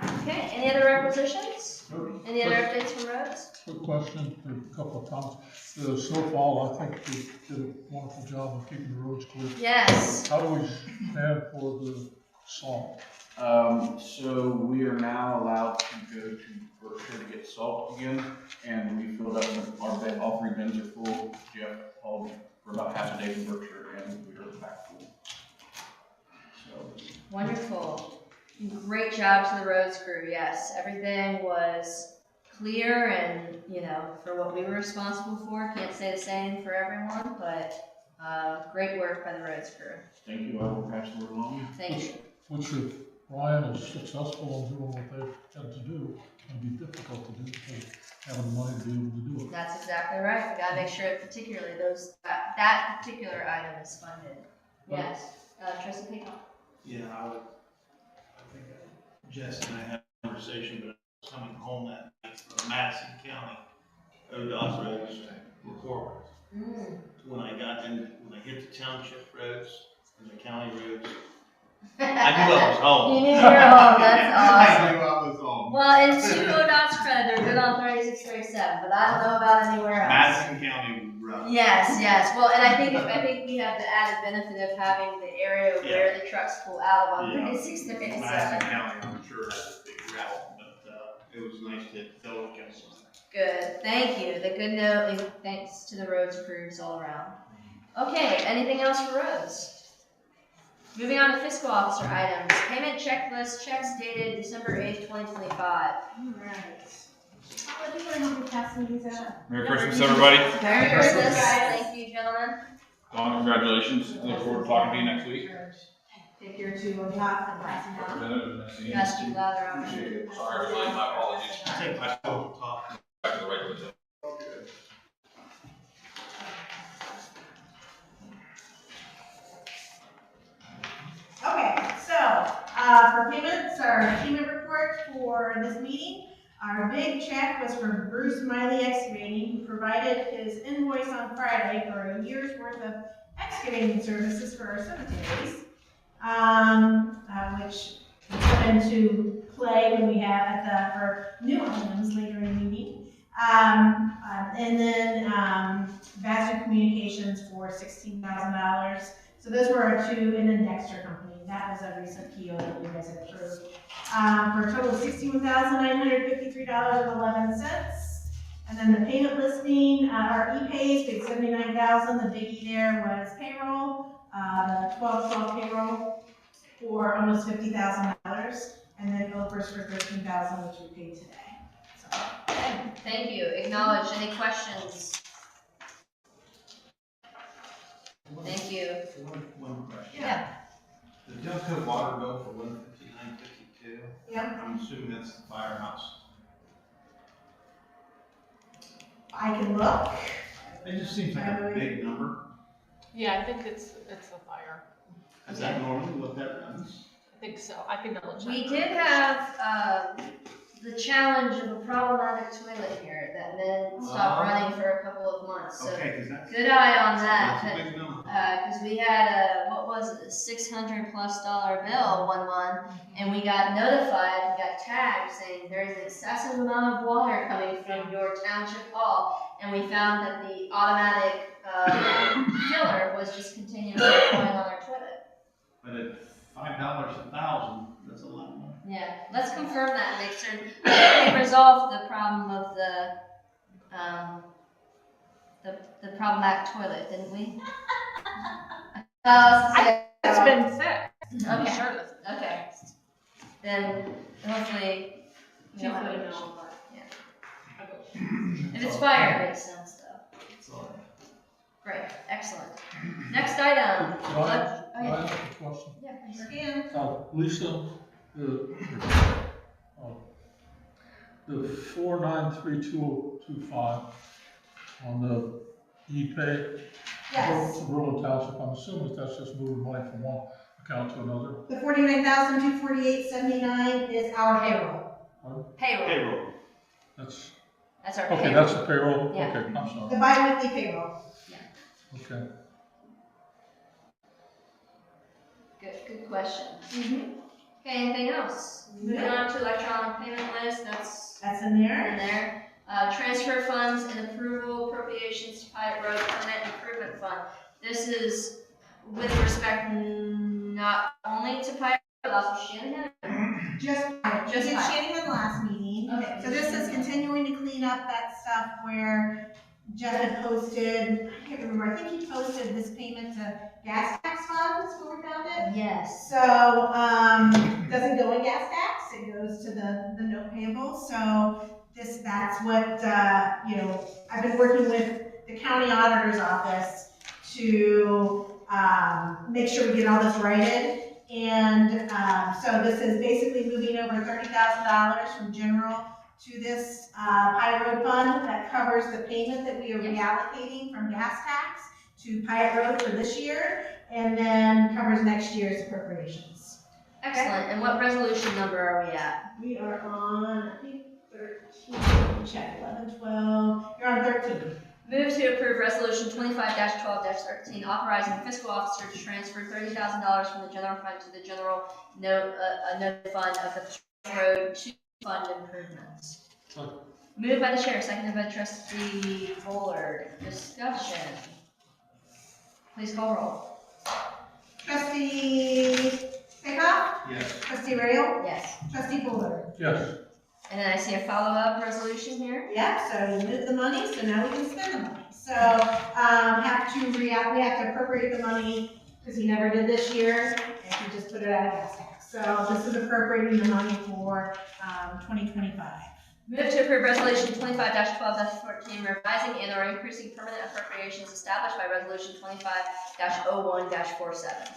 Okay, any other requisitions? Nope. Any other updates from roads? Quick question, or a couple of comments. The snowfall, I think we did a wonderful job of keeping the roads clear. Yes. How do we stand for the salt? So we are now allowed to go to Berkshire to get salt again, and we filled up our bin, all 3 bins are full. Jeff hauled for about half a day from Berkshire, and we are back full. So, Wonderful. Great job to the roads crew. Yes, everything was clear and, for what we were responsible for. Can't say the same for everyone, but great work by the roads crew. Thank you, I will pass the word along. Thank you. Which if Ryan is successful in doing what they've got to do, can be difficult to do because having the money to be able to do it. That's exactly right. We gotta make sure particularly that particular item is funded. Yes, Trustee Peacock. Yeah, I think Jess and I had a conversation, but I was coming home that night from Madison County. ODOT roads were horrible. When I hit the township roads and the county roads, I knew I was home. You knew you were home, that's awesome. I knew I was home. Well, and to ODOT's credit, they're good on 36, 37, but I don't know about anywhere else. Madison County was rough. Yes. Well, and I think we have the added benefit of having the area where the trucks pull out of on 36, 37. Madison County, I'm sure has a big route, but it was nice to go again. Good, thank you. The good note, and thanks to the roads crews all around. Okay, anything else for roads? Moving on to fiscal officer items. Payment checklist, checks dated December 8th, 2025. All right. What do you want to help me passing these out? Merry Christmas, everybody. Merry Christmas. Thank you, gentlemen. Dawn, congratulations. Look forward to talking to you next week. Take your two on top and passing out. Representative, nice to meet You you. guys speak louder on Appreciate it. Sorry, everybody, my apologies. I think my phone will talk. Back to the regular agenda. Okay, so, for payments, our payment report for this meeting, our big check was from Bruce Miley Excavating, who provided his invoice on Friday for a year's worth of excavating services for our cemeteries, which will come into play when we have for new items later in the meeting. And then Vassar Communications for $16,000. So those were our two, and then Dexter Company. That was a recent PO that you guys had approved. For a total of $61,953.11. And then the payment listing, our e-pays paid $79,000. The biggie there was payroll, the 12/12 payroll for almost $50,000. And then Opers for $13,000, which we paid today. So, Thank you. Acknowledge. Any questions? Thank you. One question. Yeah. The Delco water bill for $159.52. yeah, I'm assuming that's the firehouse. I can look. It just seems like a big number. Yeah, I think it's the fire. Is that normally what that runs? I think so. I can double check. We did have the challenge of a problematic toilet here that then stopped running for a couple of months. So Okay, because that's good eye on a that. big number. Because we had a $600+ bill one month, and we got notified, we got tagged saying there is an excessive amount of water coming from your township hall, and we found that the automatic filler was just continuously going on our toilet. But at $5 a thousand, that's a lot more. Yeah, let's confirm that and make certain. I think we resolved the problem of the problematic toilet, didn't we? It's been fixed. I'm Okay. sure that's. Okay. Then hopefully we don't have an Hopefully issue. no, but- Yeah. If it's fire, it makes sense though. That's all. Great, excellent. Next item. Can I ask Oh, yeah. a question? Yeah, please. Again, Lisa, the 493225 on the e-pay, yes. rural township, I'm assuming that's just moving money from one account to another. The $49,248.79 is our payroll. Payroll. Payroll. That's, That's our okay, payroll. that's the payroll? Yeah. Okay, I'm sorry. The bi-weekly payroll. Okay. Good question. Okay, anything else? Moving on to electronic payment list, that's That's in there. in there. Transfer funds and approval appropriations to Pilot Road Permanent Improvement Fund. This is with respect not only to Pilot, but also Shanahan. Just Just did pilot. Shanahan last meeting. Okay. So this is continuing to clean up that stuff where Jeff had posted, I can't remember, I think he posted this payment to gas tax funds where we found it. Yes. So, doesn't go in gas tax, it goes to the note payable. So that's what, I've been working with the county auditor's office to, make sure we get all this righted. And, so this is basically moving over $30,000 from general to this, Pyatt Road fund that covers the payment that we are reallocating from gas tax to Pyatt Road for this year, and then covers next year's appropriations. Excellent. And what resolution number are we at? We are on, I think, 13, check, 11, 12, you're on 13. Move to approve resolution 25-12-13, authorizing the fiscal officer to transfer $30,000 from the general fund to the general note fund of the road to fund improvements. Moved by the chair, seconded by trustee Bullard. Discussion. Please call roll. Trustee Pickoff? Yes. Trustee Rail? Yes. Trustee Bullard? Yes. And then I see a follow-up resolution here. Yep, so you moved the money, so now we can spend the money. So, we have to appropriate the money, because he never did this year, and he just put it out of gas tax. So this is appropriating the money for, 2025. Move to approve resolution 25-12-14, revising and or increasing permanent appropriations established by resolution 25-01-47.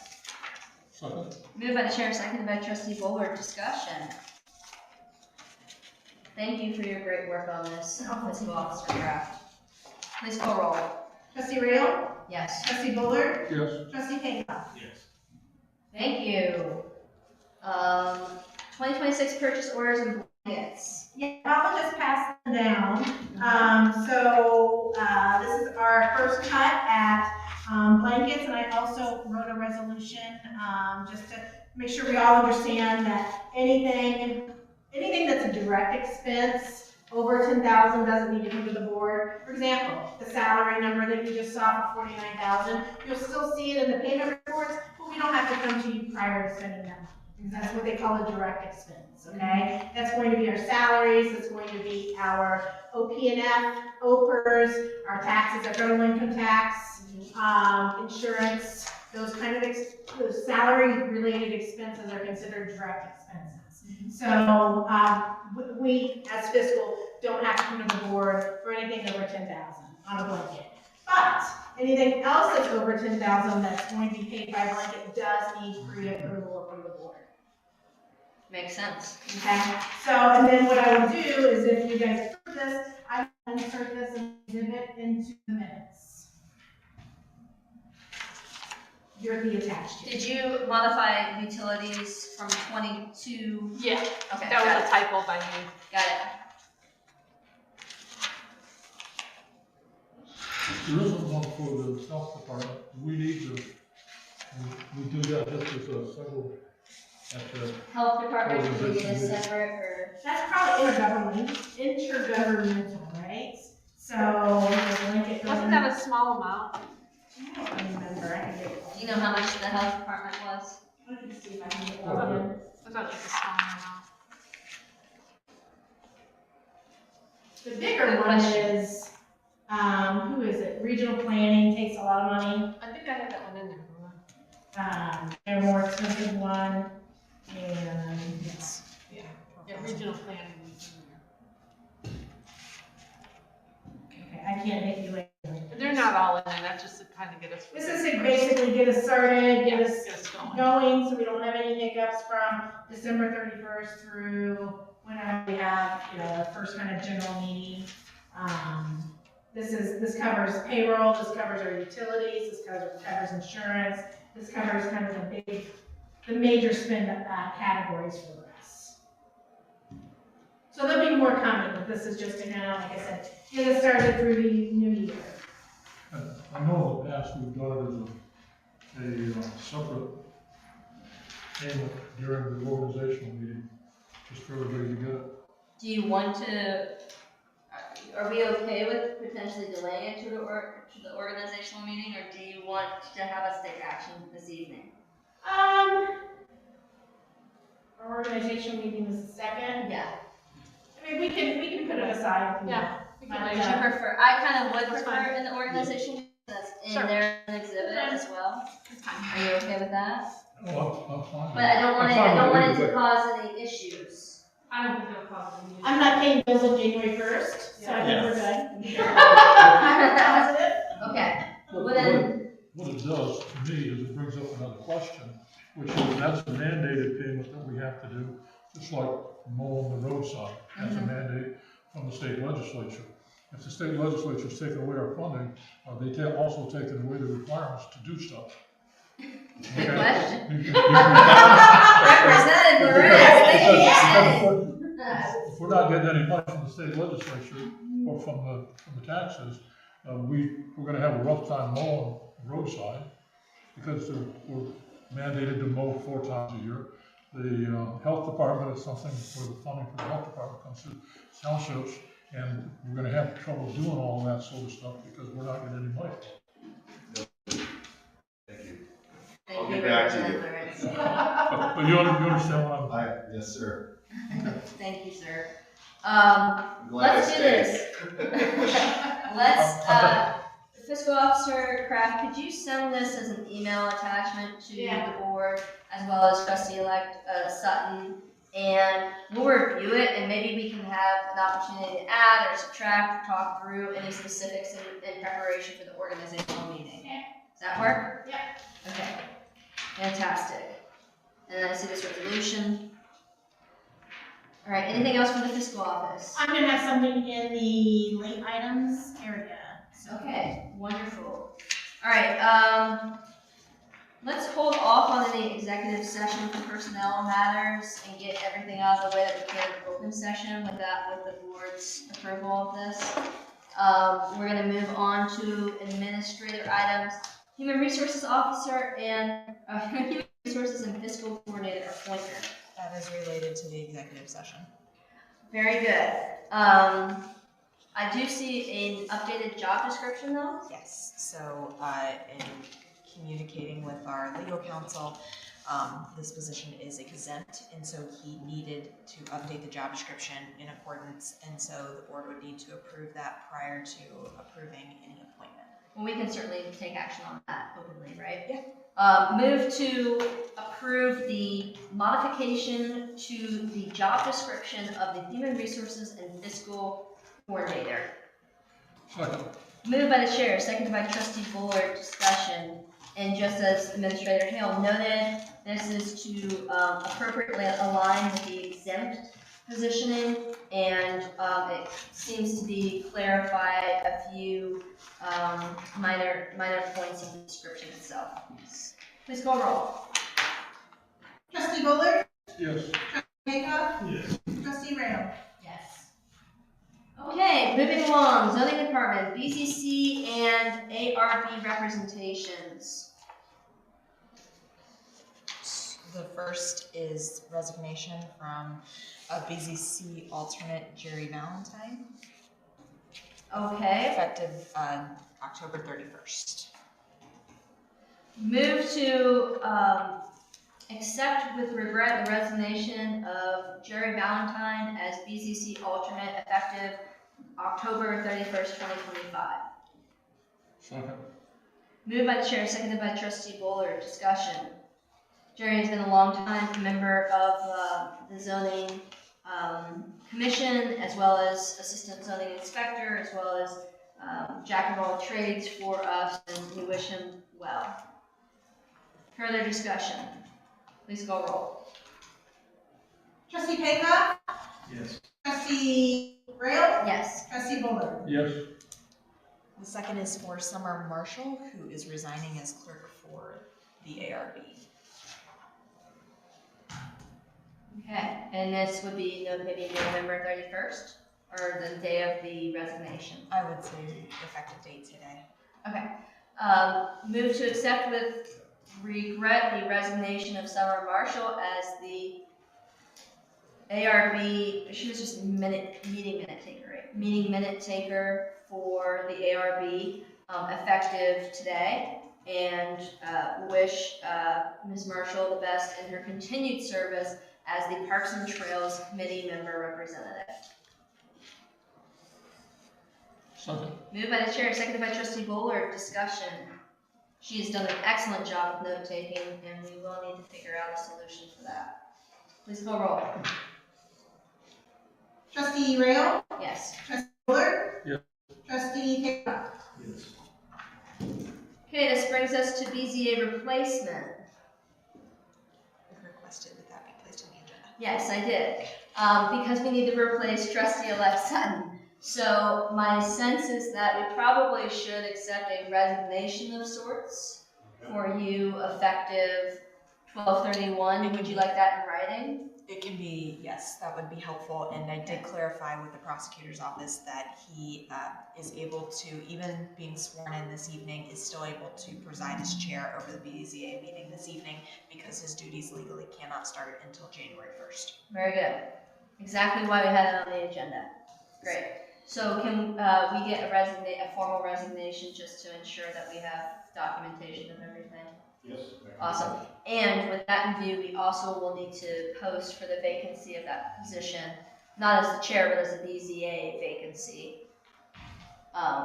Second. Moved by the chair, seconded by trustee Bullard. Discussion. Thank you for your great work on this fiscal officer draft. Please call roll. Trustee Rail? Yes. Trustee Bullard? Yes. Trustee Pickoff? Yes. Thank you. 2026 purchase orders and blankets. Yeah, Papa just passed them down. This is our first cut at blankets, and I also wrote a resolution just to make sure we all understand that anything that's a direct expense over 10,000 doesn't need to come to the board. For example, the salary number that you just saw for 49,000, you'll still see it in the payment reports, but we don't have to come to you prior to spending that money. Because that's what they call a direct expense, okay? That's going to be our salaries, that's going to be our OP&F, OPERS, our taxes, our federal income tax, insurance, those kind of, those salary-related expenses are considered direct expenses. So, we, as fiscal, don't have to come to the board for anything over 10,000 on a blanket. But anything else that's over 10,000 that's going to be paid by blanket does need pre-approval from the board. Makes sense. Okay, so, and then what I will do is if you guys approve this, I will insert this and exhibit into the minutes. You're the attached to. Did you modify utilities from 22? Yeah, Okay, that was got a it. typo by me. Got it. There isn't one for the health department. We need to, we do that just as a single, at the, Health department, can we get a Organization meeting. separate or? That's probably intergovernmental, right? So, the blanket. Wasn't that a small amount? I don't remember, I can get it. Do you know how much the health department was? I can see if I can get one in. I thought it was a small amount. The bigger Good one question. is, who is it? Regional planning takes a lot of money. I think I had that one in there. Remember? They're a more expensive one, and yes. Yeah, regional planning was in Okay, I can't hit you later. there. And they're not all in there, that's just to kind of get us. This is to basically get us started, get us Get us going. going, so we don't have any hiccups from December 31st through whenever we have, our first kind of general meeting. This covers payroll, this covers our utilities, this covers insurance, this covers kind of the major spend categories for us. So there'll be more coming, but this is just to kind of, like I said, get us started through the new year. I know in the past we've done it as a separate payment during the organizational meeting, just for everybody to get it. Do you want to, are we okay with potentially delaying it to the organizational meeting, or do you want to have us take action this evening? Our organizational meeting is the second. Yeah. I mean, we can put it aside. Yeah. We can But, wait. Would you prefer, I kind of would That's prefer fine. in the organization meeting, that's in Sure. there an exhibit as well. It's fine. Are you okay with that? Oh, I'm fine. But I don't want I'm it, fine I don't with want it either to way. cause any issues. I don't think that'll cause any. I'm not paying bills on January 1st, so I think Yeah. we're good. I'm positive. Okay, What well then, what it does to me is it brings up another question, which is that's a mandated payment that we have to do, just like mowing the roadside. That's a mandate from the state legislature. If the state legislature's taking away our funding, are they also taking away the requirements to do stuff? good question. You- you- Representative Lorenz, thank you for saying. If we're not getting any money from the state legislature or from the taxes, we're gonna have a rough time mowing roadside because we're mandated to mow 4 times a year. The health department is something where the funding for the health department comes through townships, and we're gonna have trouble doing all that sort of stuff because we're not getting any money. Thank I'll you, get back to you. Representative Lorenz. But you understand what I'm. Yes, sir. Thank you, sir. I'm glad I Let's do stayed. this. Fiscal Officer Kraft, could you send this as an email attachment to Yeah. the board as well as Trustee-elect Sutton? And we'll review it and maybe we can have an opportunity to add or subtract or talk through any specifics in preparation for the organizational meeting. Yeah. Does that work? Yeah. Okay, fantastic. And then I see this resolution. All right, anything else from the fiscal office? I'm gonna have something in the late items area. So. Okay, wonderful. All right, let's hold off on any executive session for personnel matters and get everything out of the way that we can in open session with the board's approval of this. We're gonna move on to administrative items. Human Resources Officer and Human Resources and Fiscal Coordinator appointment. That is related to the executive session. Very good. I do see an updated job description though. Yes, so in communicating with our legal counsel, this position is exempt, and so he needed to update the job description in accordance, and so the board would need to approve that prior to approving any appointment. Well, we can certainly take action on that openly, right? Yeah. Move to approve the modification to the job description of the Human Resources and Fiscal Coordinator. Second. Moved by the chair, seconded by Trustee Bullard. Discussion. And just as Administrator Hale noted, this is to appropriately align with the exempt positioning, and it seems to be clarified a few minor points in the description itself. Please call roll. Trustee Bullard? Yes. Jacob? Yes. Trustee Rail? Yes. Okay, moving along, zoning department, BCC and ARB representations. The first is resignation from a BZC alternate, Jerry Valentine, Okay, effective October 31st. move to accept with regret the resignation of Jerry Valentine as BCC alternate effective October 31st, 2025. Second. Moved by the chair, seconded by Trustee Bullard. Discussion. Jerry has been a long time member of the zoning commission, as well as assistant zoning inspector, as well as jack of all trades for us, and we wish him well. Further discussion. Please go roll. Trustee Jacob? Yes. Trustee Rail? Yes. Trustee Bullard? Yes. The second is for Summer Marshall, who is resigning as clerk for the ARB. Okay, and this would be maybe November 31st, or the day of the resignation. I would say effective date today. Okay. Move to accept with regret the resignation of Summer Marshall as the ARB, she was just meeting minute taker, right? Meeting minute taker for the ARB, effective today, and wish Ms. Marshall the best in her continued service as the Parks and Trails Committee member representative. Second. Moved by the chair, seconded by Trustee Bullard. Discussion. She has done an excellent job of note-taking, and we will need to figure out a solution for that. Please call roll. Trustee Rail? Yes. Trustee Bullard? Yes. Trustee Taylor? Yes. Okay, this brings us to BZA replacement. We've requested that that be placed on the agenda. Yes, I did. Because we need to replace trustee-elect Sutton. So my sense is that we probably should accept a resignation of sorts for you effective 12/31. Would you like that in writing? It can be, yes, that would be helpful, and I did clarify with the prosecutor's office that he is able to, even being sworn in this evening, is still able to preside as chair over the BZA meeting this evening because his duties legally cannot start until January 1st. Very good. Exactly why we had it on the agenda. Great. So can we get a formal resignation just to ensure that we have documentation of everything? Yes. Awesome. And with that in view, we also will need to post for the vacancy of that position, not as the chair, but as a BZA vacancy.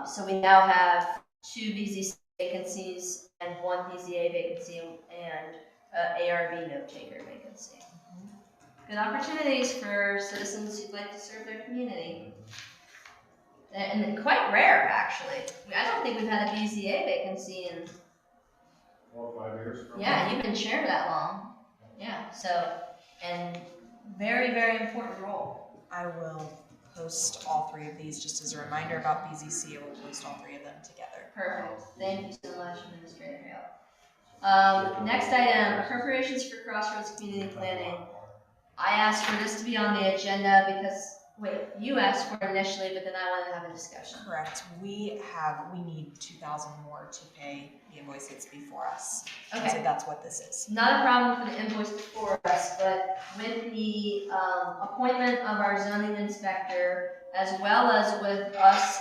So we now have 2 BZA vacancies and 1 BZA vacancy and ARB note taker vacancy. Good opportunities for citizens who'd like to serve their community. And quite rare, actually. I don't think we've had a BZA vacancy in 4 or 5 years. Yeah, you've been chair that long. Yeah, so, and very, very important role. I will post all 3 of these just as a reminder about BZC. I will post all 3 of them together. Perfect. Thank you so much, Administrator Hale. Next item, appropriations for Crossroads Community Planning. I asked for this to be on the agenda because, you asked for it initially, but then I wanted to have a discussion. Correct. We need 2,000 more to pay the invoice that's before us. Okay. So that's what this is. Not a problem for the invoice before us, but with the appointment of our zoning inspector, as well as with us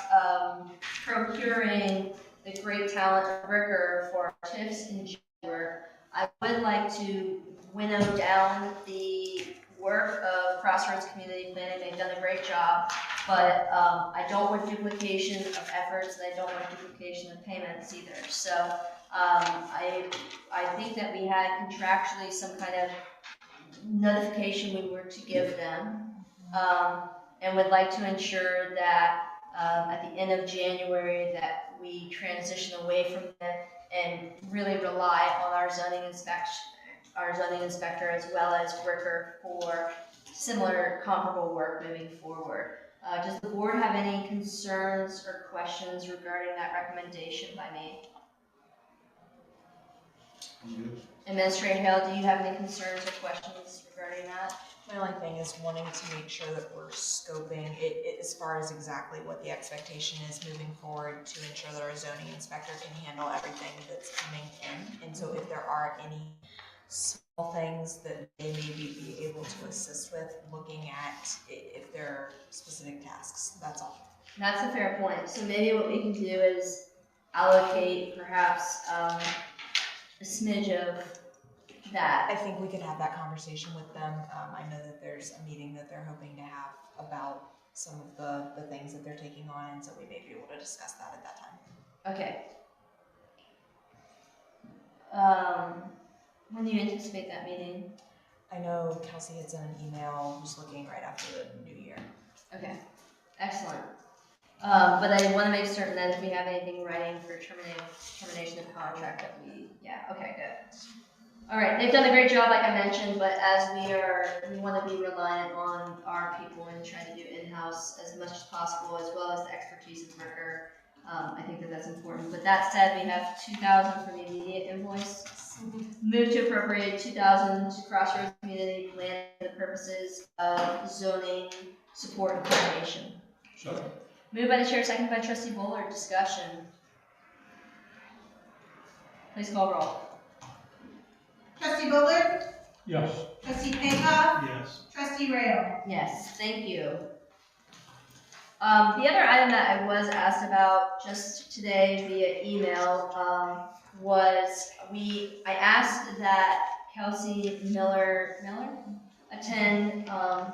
procuring the great talent of Ricker for our TIFs in January, I would like to winnow down the work of Crossroads Community Planning. They've done a great job, but I don't want duplication of efforts, and I don't want duplication of payments either. So I think that we had contractually some kind of notification we were to give them, and would like to ensure that at the end of January that we transition away from them and really rely on our zoning inspector as well as Ricker for similar comparable work moving forward. Does the board have any concerns or questions regarding that recommendation by me? Administrator Hale, do you have any concerns or questions regarding that? My only thing is wanting to make sure that we're scoping it as far as exactly what the expectation is moving forward to ensure that our zoning inspector can handle everything that's coming in. And so if there are any small things that they maybe be able to assist with, looking at if there are specific tasks, that's all. That's a fair point. So maybe what we can do is allocate perhaps a smidge of that. I think we could have that conversation with them. I know that there's a meeting that they're hoping to have about some of the things that they're taking on, and so we may be able to discuss that at that time. Okay. When do you anticipate that meeting? I know Kelsey had sent an email just looking right after the new year. Okay, excellent. But I want to make certain that if we have anything in writing for termination of contract that okay, good. All right, they've done a great job, like I mentioned, but as we want to be reliant on our people and try to do in-house as much as possible, as well as the expertise of Ricker. I think that that's important. But that said, we have 2,000 for the immediate invoice. Move to appropriate 2,000 to Crossroads Community Plan for the purposes of zoning support and coordination. Second. Moved by the chair, seconded by Trustee Bullard. Discussion. Please call roll. Trustee Bullard? Yes. Trustee Pankow? Yes. Trustee Rail? Yes, thank you. The other item that I was asked about just today via email was I asked that Kelsey Miller attend on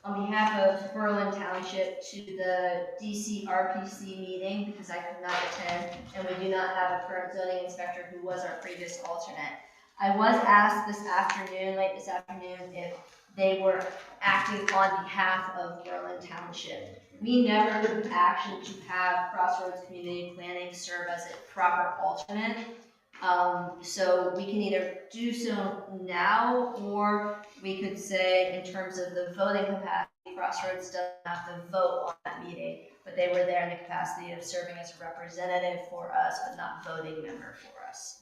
behalf of Berlin Township to the DC RPC meeting because I could not attend and we do not have a current zoning inspector who was our previous alternate. I was asked late this afternoon, if they were acting on behalf of Berlin Township. We never took action to have Crossroads Community Planning serve as a proper alternate. So we can either do so now, or we could say in terms of the voting capacity, Crossroads doesn't have to vote on that meeting, but they were there in the capacity of serving as a representative for us, but not voting member for us.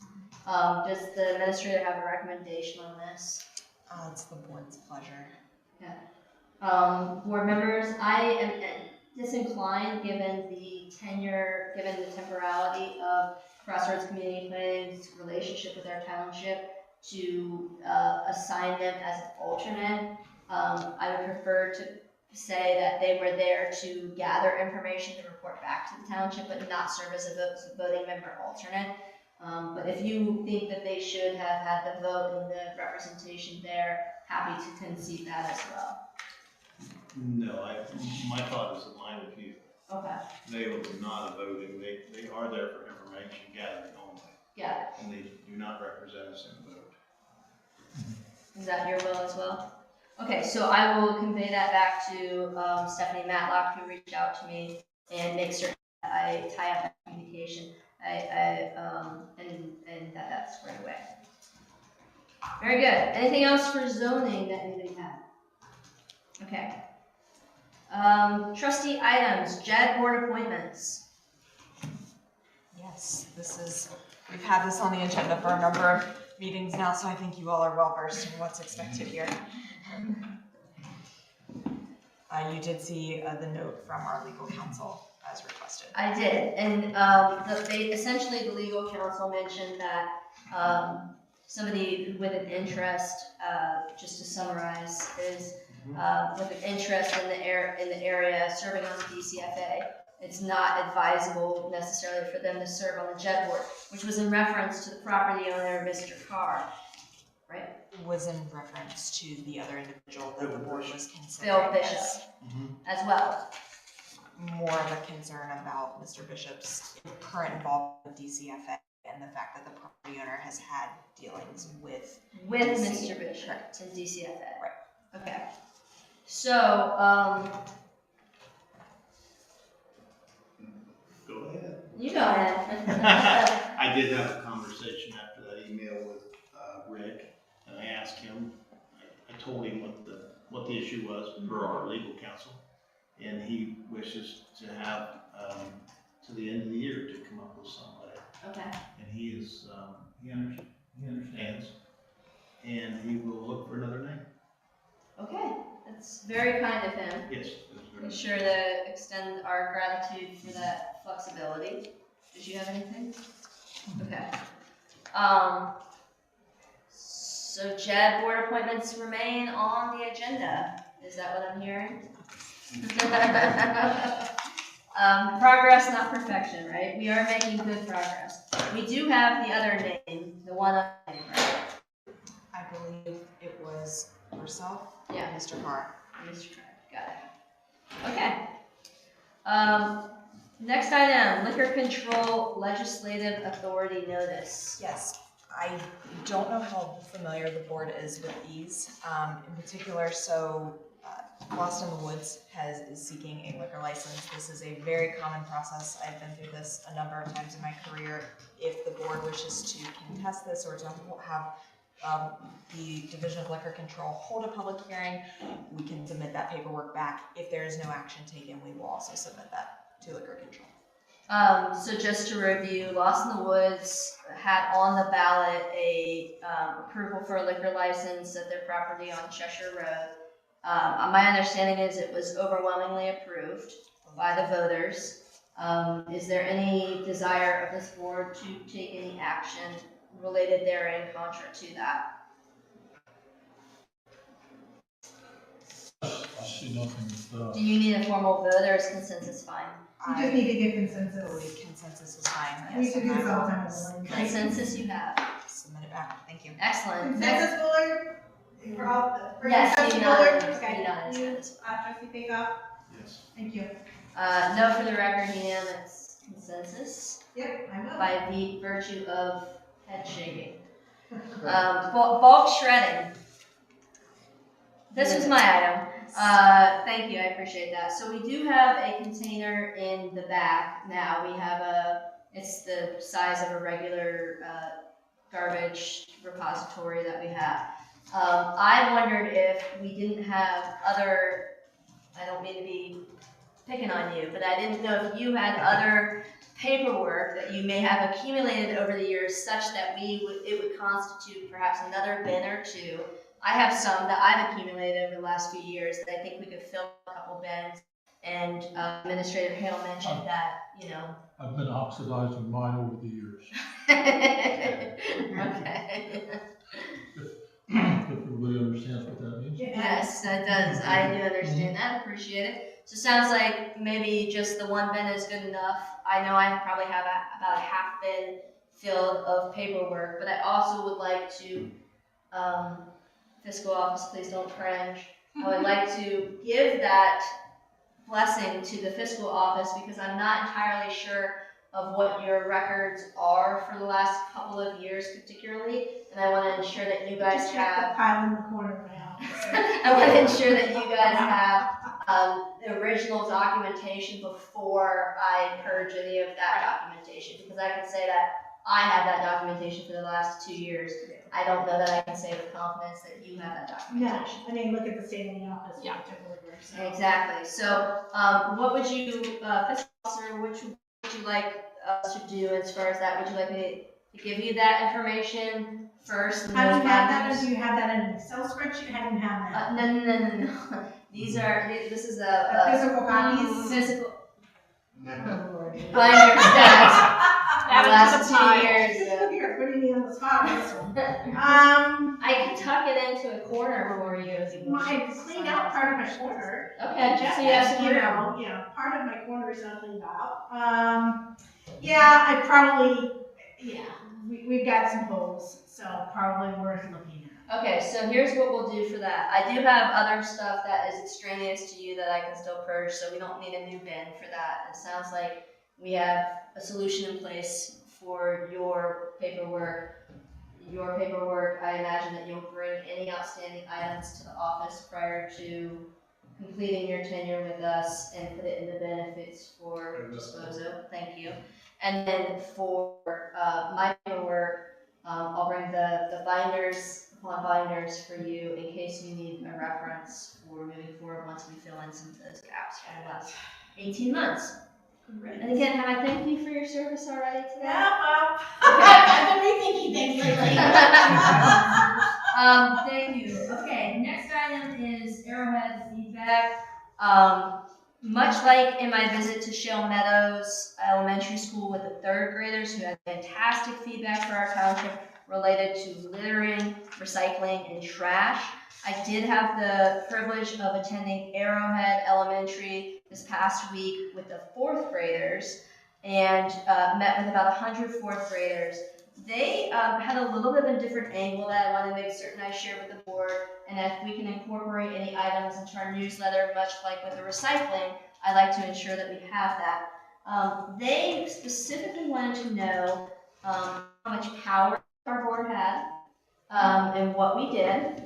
Does the administrator have a recommendation on this? It's the board's pleasure. Board members, I am disinclined given the tenure, given the temporality of Crossroads Community Planning's relationship with our township to assign them as an alternate. I would prefer to say that they were there to gather information to report back to the township, but not serve as a voting member alternate. But if you think that they should have had the vote and the representation there, happy to concede that as well. No, my thought is in line with you. Okay, They were not a voting, they are there for information gathering only, got it. and they do not represent us in vote. Is that your will as well? Okay, so I will convey that back to Stephanie Matlock, who reached out to me, and make certain that I tie up that communication, and that's squared away. Very good. Anything else for zoning that anybody had? Okay. Trustee items, JAD board appointments. Yes, we've had this on the agenda for a number of meetings now, so I think you all are well versed in what's expected here. You did see the note from our legal counsel as requested. I did, and essentially the legal counsel mentioned that somebody with an interest, just to summarize, is with an interest in the area serving on the DCFA. It's not advisable necessarily for them to serve on the JED board, which was in reference to the property owner, Mr. Carr, right? Was in reference to the other individual that the board was Bill considering Bishop, as well. more of a concern about Mr. Bishop's current involvement with DCFA and the fact that the property owner has had dealings with Mr. Bishop Correct. and DCFA. Right. Okay. So, Go ahead. you go ahead. I did have a conversation after that email with Rick, and I asked him, I told him what the issue was for our legal counsel, and he wishes to have to the end of the year to come up with somebody. Okay. And he is, he understands, and he will look for another name. Okay. That's very kind of him. Yes. Be sure to extend our gratitude for that flexibility. Did you have anything? Okay. So JED board appointments remain on the agenda. Is that what I'm hearing? Progress, not perfection, right? We are making good progress. We do have the other name, the one other name, right? I believe it was yourself, Yeah. Mr. Carr. Mr. Got it. Okay. Next item, liquor control legislative authority notice. Yes, I don't know how familiar the board is with these, in particular, Lost in the Woods is seeking a liquor license. This is a very common process. I've been through this a number of times in my career. If the board wishes to contest this or to have the Division of Liquor Control hold a public hearing, we can submit that paperwork back. If there is no action taken, we will also submit that to Liquor Control. So just to review, Lost in the Woods had on the ballot a approval for a liquor license at their property on Cheshire Road. My understanding is it was overwhelmingly approved by the voters. Is there any desire of this board to take any action related therein contra to that? I see nothing with Do you need a formal vote or is consensus fine? You just need to get I consensus. believe consensus is fine. We Yes, should and do I will sometime. Consensus you have. submit it back. Thank you. Excellent. Consensus, Bullard? For all, for Yes, trustee unanimous, Bullard? Okay. unanimous. You, trustee Fakoff? Yes. Thank you. No, for the record, unanimous consensus Yep, I will. by the virtue of head shaking. Bulk shredding. This was my item. Thank you, I appreciate that. So we do have a container in the back now. We have it's the size of a regular garbage repository that we have. I wondered if we didn't have other, I don't mean to be picking on you, but I didn't know if you had other paperwork that you may have accumulated over the years such that it would constitute perhaps another bin or two. I have some that I've accumulated over the last few years that I think we could fill a couple bins. And Administrator Hale mentioned that, you know. I've been oxidizing mine over the years. Okay. If everybody understands what that means. Yes, that does. I do understand that. Appreciate it. So it sounds like maybe just the one bin is good enough. I know I probably have about a half bin filled of paperwork, but I also would like to, fiscal office, please don't cringe. I would like to give that blessing to the fiscal office because I'm not entirely sure of what your records are for the last couple of years particularly, and I want to ensure that you guys Just check have. the pile in the corner of my office. I want to ensure that you guys have the original documentation before I purge any of that documentation, because I can say that I have that documentation for the last 2 years. I don't know that I can say with confidence that you have that No, documentation. I mean, look at the state of the office. Yeah. So. Exactly. So, what would you, fiscal officer, what would you like us to do as far as that? Would you like me to give you that information first? How do you have that, or do you have that in an Excel spreadsheet? How do you have that? No. This is A physical copies? Physical. Yeah. Oh, Lord. Binder stats. Add The it last to the 2 pile. years. You're putting me on the spot on this one. I can tuck it into a corner for you if you want. I cleaned out part of my corner. Okay, Just so you have as some you room. know, part of my corner is not cleaned out. Yeah, I probably, we've got some holes, so probably worth looking at. Okay, so here's what we'll do for that. I do have other stuff that is extraneous to you that I can still purge, so we don't need a new bin for that. It sounds like we have a solution in place for your paperwork. I imagine that you'll bring any outstanding items to the office prior to completing your tenure with us and put it in the bin if it's for disposal. Thank you. And then for my paperwork, I'll bring the binders for you in case you need a reference for moving forward once we fill in some of those gaps for the last 18 months. And again, have I thanked you for your service already today? Yeah, well, Okay. I've been rethinking things lately. Thank you. Okay, next item is Arrowhead feedback. Much like in my visit to Shale Meadows Elementary School with the 3rd graders who had fantastic feedback for our township related to littering, recycling, and trash, I did have the privilege of attending Arrowhead Elementary this past week with the 4th graders and met with about 100 4th graders. They had a little bit of a different angle that I want to make certain I share with the board, and if we can incorporate any items into our newsletter, much like with the recycling, I like to ensure that we have that. They specifically wanted to know how much power our board had and what we did.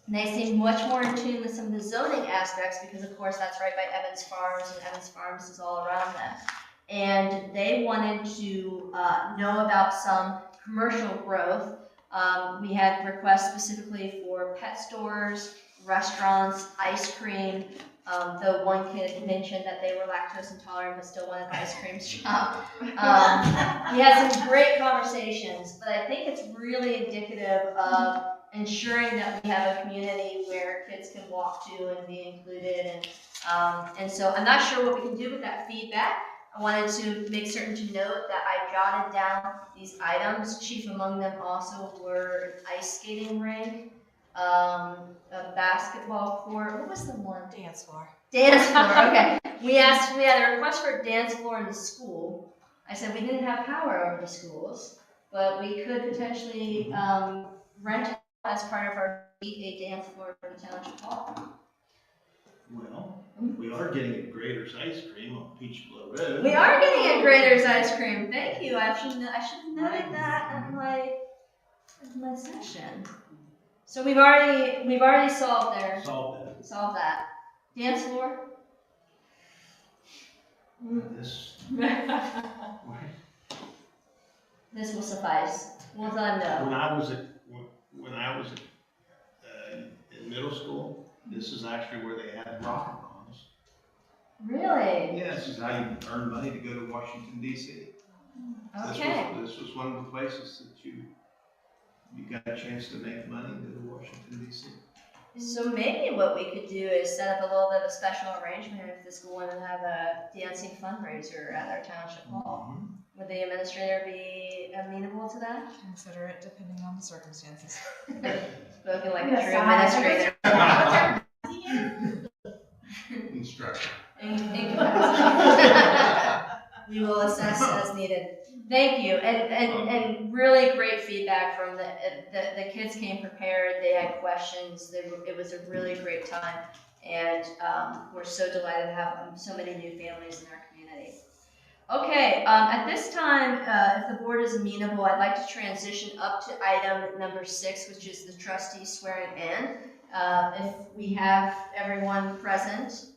And they seemed much more in tune with some of the zoning aspects because, of course, that's right by Evans Farms, and Evans Farms is all around that. And they wanted to know about some commercial growth. We had requests specifically for pet stores, restaurants, ice cream. Though one kid mentioned that they were lactose intolerant but still wanted the ice cream shop. We had some great conversations, but I think it's really indicative of ensuring that we have a community where kids can walk to and be included. And so I'm not sure what we can do with that feedback. I wanted to make certain to note that I jotted down these items. Chief among them also were an ice skating rink, a basketball court. What was the one? Dance floor. Dance floor, okay. We had a request for a dance floor in the school. I said we didn't have power over the schools, but we could potentially rent as part of our a dance floor for the township hall. Well, we are getting a Grader's ice cream on Peach Blow Road. We are getting a Grader's ice cream. Thank you. I should have noted that at my session. So we've already solved Solve that. Dance floor? that. This, This will suffice. We'll let them know. when I was in middle school, this is actually where they had rock runs. Really? Yeah, this is how you earn money to go to Washington DC. Okay. This was one of the places that you got a chance to make money to go to Washington DC. So maybe what we could do is set up a little bit of a special arrangement if the school wanted to have a dancing fundraiser at our township hall. Would the administrator be amenable to that? Consider it depending on the circumstances. Spoken like a Yes, true I- administrator. Instructor. We will assess as needed. Thank you, and really great feedback from the kids came prepared. They had questions. It was a really great time, and we're so delighted to have so many new families in our community. Okay, at this time, if the board is amenable, I'd like to transition up to item number 6, which is the trustee swearing in. If we have everyone present.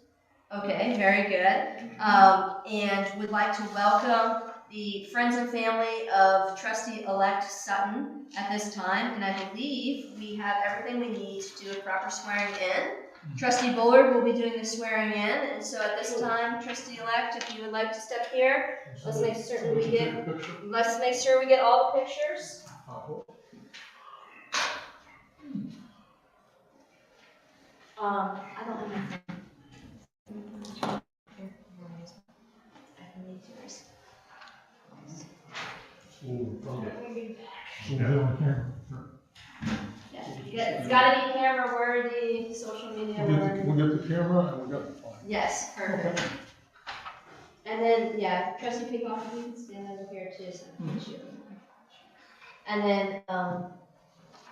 Okay, very good. And would like to welcome the friends and family of Trustee-elect Sutton at this time, and I believe we have everything we need to do a proper swearing in. Trustee Bullard will be doing the swearing in, and so at this time, Trustee-elect, if you would like to step here, let's make certain we get, let's make sure we get all the pictures. I don't have my phone. Here, you want to use mine? I can need yours. Yeah, it's gotta be camera worthy, social media worthy. We get the camera and we got the flag. Yes, perfect. And then, yeah, Trustee Peacock, you can stand over here too, so I can get you. And then,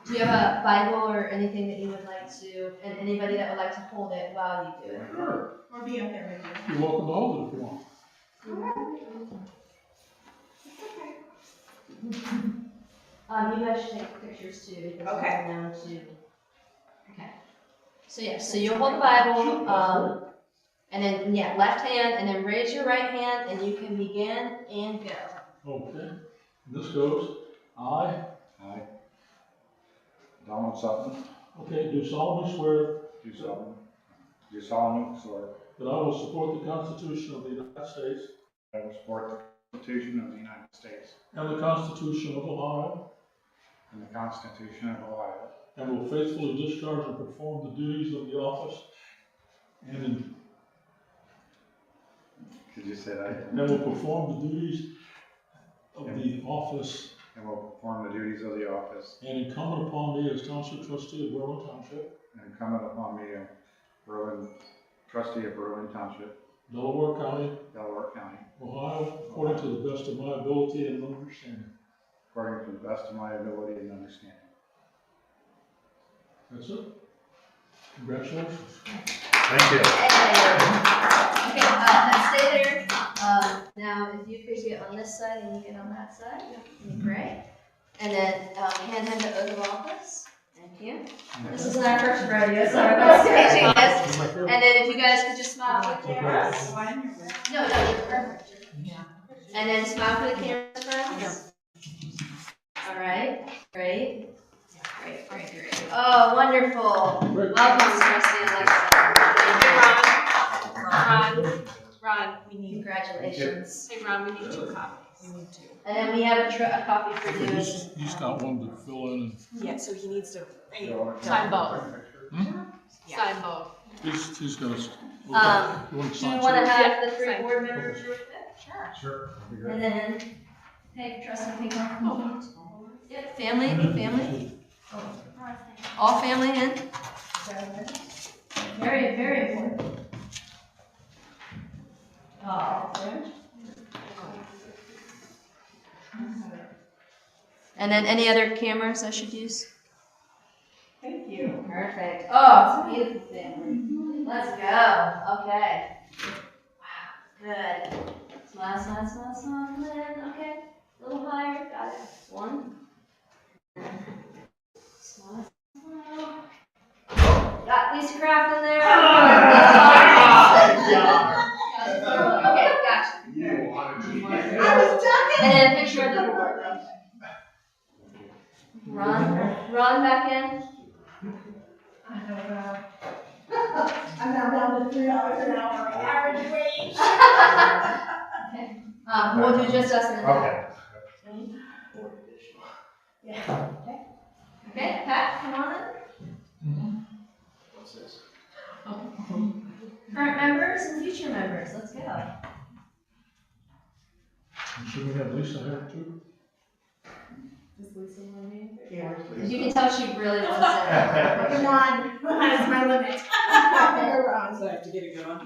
do you have a Bible or anything that you would like to, and anybody that would like to hold it while you do it? Sure. Or be up there with you. You're welcome to hold it if you want. You guys should take pictures too, because Okay. we're known to. Okay. So yeah, so you'll hold the Bible, and then, yeah, left hand, and then raise your right hand, and you can begin and go. Okay. This goes, I, Donald Sutton, okay, do solemnly swear do solemnly swear that I will support the Constitution of the United States that I will support the Constitution of the United States and the Constitution of Ohio, and the Constitution of Ohio, and will faithfully discharge and perform the duties of the office and could you say that? will perform the duties of the office And will perform the duties of the office and incumbent upon me as Township Trustee of Berlin Township, and incumbent upon me of Trustee of Berlin Township, Delaware County, Delaware County, Ohio, according to the best of my ability and understanding. according to the best of my ability and understanding. That's it. Congratulations. Thank you. Okay, let's stay there. Now, if you could get on this side and you get on that side, that'd be great. And then, hand him the oath of office. Thank you. This is our first rodeo, so we're both staging this. And then if you guys could just smile for the cameras. No, you're perfect. Yeah. And then smile for the cameras, friends. All right, great. Great. Oh, wonderful. Welcome, Trustee-elect Sutton. Ron, We need, Congratulations. hey Ron, we need 2 copies. we need 2. And then we have a copy for you. He's got one to fill in. Yeah, so he needs to. Sign both. Yeah. Sign both. He's got a. Do you want to have the 3 board members with it? Sure. Sure. That'd be great. And then, hey, Trustee Peacock. Yep, family. All family in. Very, very important. Oh, and then any other cameras I should use? Thank you. Perfect. Oh, it's a beautiful family. Let's go. Okay. Wow, good. Smile. Okay. A little higher. Got it. 1. Smile. got Lisa Craft in there. Okay, gotcha. I was talking. And then a picture of the board. Ron back in. I don't know. I'm now down to $3 an hour average wage. We'll do just us in the back. Okay. Yeah. Okay, Pat, come on in. What's this? Current members and future members, let's go. Should we have Lisa here too? Yeah. You can tell she really wants that. Come on, that's my limit. You're wrong. So I have to get it going.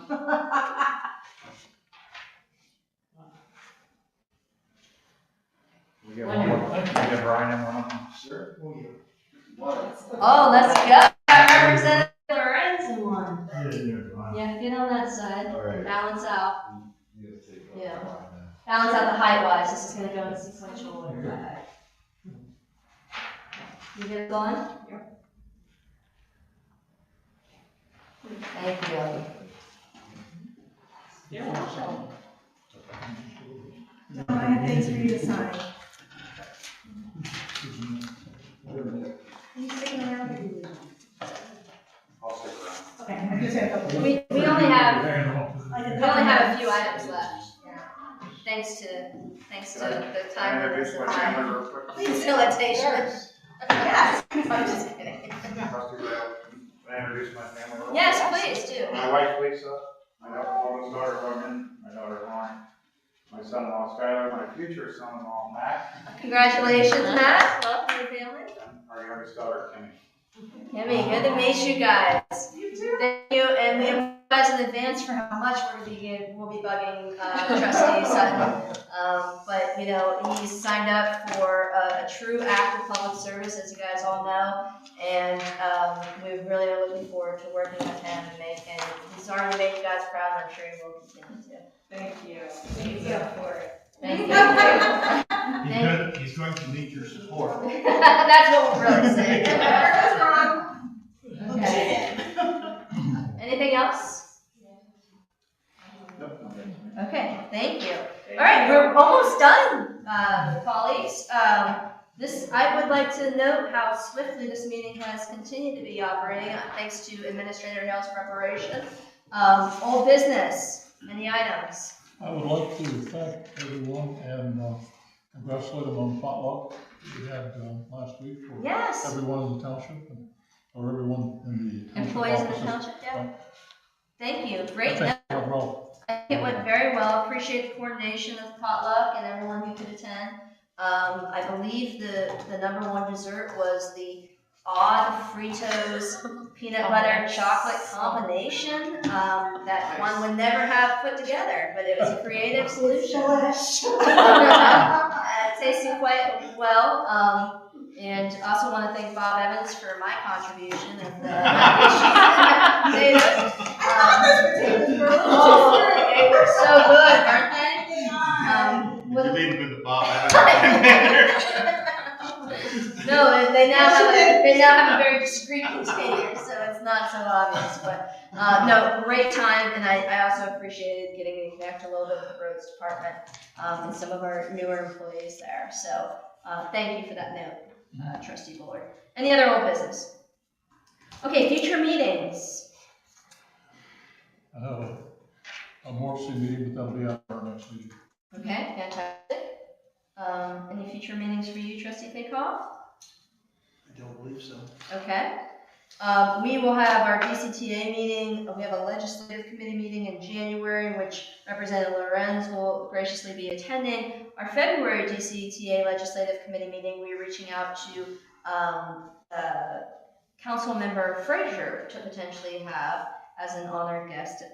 We get one more. We get Brian in one. Sure. Oh, let's go. Representative Lorenz in one. Yeah, get on that side. All right. Balance out. Yeah. Balance out the height wise. This is gonna go in sequential order. You get it going? Thank you. You're welcome. I have things for you to sign. Are you sticking around? I'll stick around. Okay, I just have a couple. We only have Like we only have a few items left. Thanks to the time of this Introduce my family real quick. facilitation. Yes. I'm just kidding. Trustee Rail. Can I introduce my family real quick? Yes, please do. My wife Lisa, my oldest daughter Logan, my daughter Lauren, my son-in-law Skylar, my future son-in-law Matt, Congratulations, Matt. Welcome to the family. and our youngest daughter Kimmy. Kimmy, good to meet you guys. You too. Thank you, and we apologize in advance for how much we'll be bugging Trustee Sutton. But you know, he's signed up for a true act of public service, as you guys all know, and we really are looking forward to working with him and he's already made you guys proud, and I'm sure he will continue to. Thank you. Thank you for it. Thank you. He's going to need your support. That's what we're really saying. Okay. Anything else? Nope, okay. Okay, thank you. All right, we're almost done, colleagues. I would like to note how swiftly this meeting has continued to be operating, thanks to Administrator Hale's preparation. Old business, any items? I would like to thank everyone and congratulate them on potluck we had last week for Yes. everyone in the township or everyone in the township Employees in the offices. township, yeah. Thank you, I great. think it went well. I think it went very well. Appreciate the coordination of the potluck and everyone who could attend. I believe the number one dessert was the odd Fritos peanut butter chocolate combination that one would never have put together, but it was a creative solution. It tasted quite well. And also want to thank Bob Evans for my contribution of the potatoes. They were so good, aren't they? Did you leave him in the Bob Evans? No, they now have a very discreet container, so it's not so obvious. But no, great time, and I also appreciated getting to connect a little bit with the roads department and some of our newer employees there. So thank you for that note, Trustee Bullard. Any other old business? Okay, future meetings. I have a Morrissey meeting, but that'll be at our next meeting. Okay, fantastic. Any future meetings for you, Trustee Fakoff? I don't believe so. Okay. We will have our DCTA meeting. We have a legislative committee meeting in January, which Representative Lorenz will graciously be attending. Our February DCTA legislative committee meeting, we're reaching out to Council Member Frazier to potentially have as an honored guest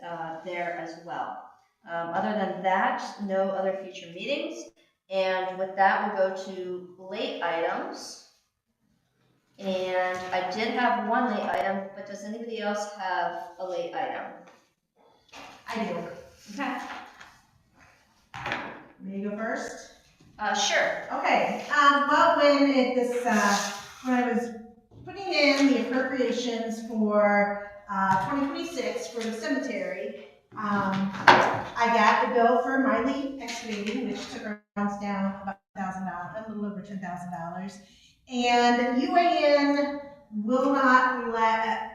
there as well. Other than that, no other future meetings. And with that, we'll go to late items. And I did have one late item, but does anybody else have a late item? I do. Okay. May you go first? Sure. Okay, well, when I was putting in the appropriations for 2026 for the cemetery, I got the bill for Miley excavating, which took our funds down about $1,000, a little over $10,000. And UAN will not let,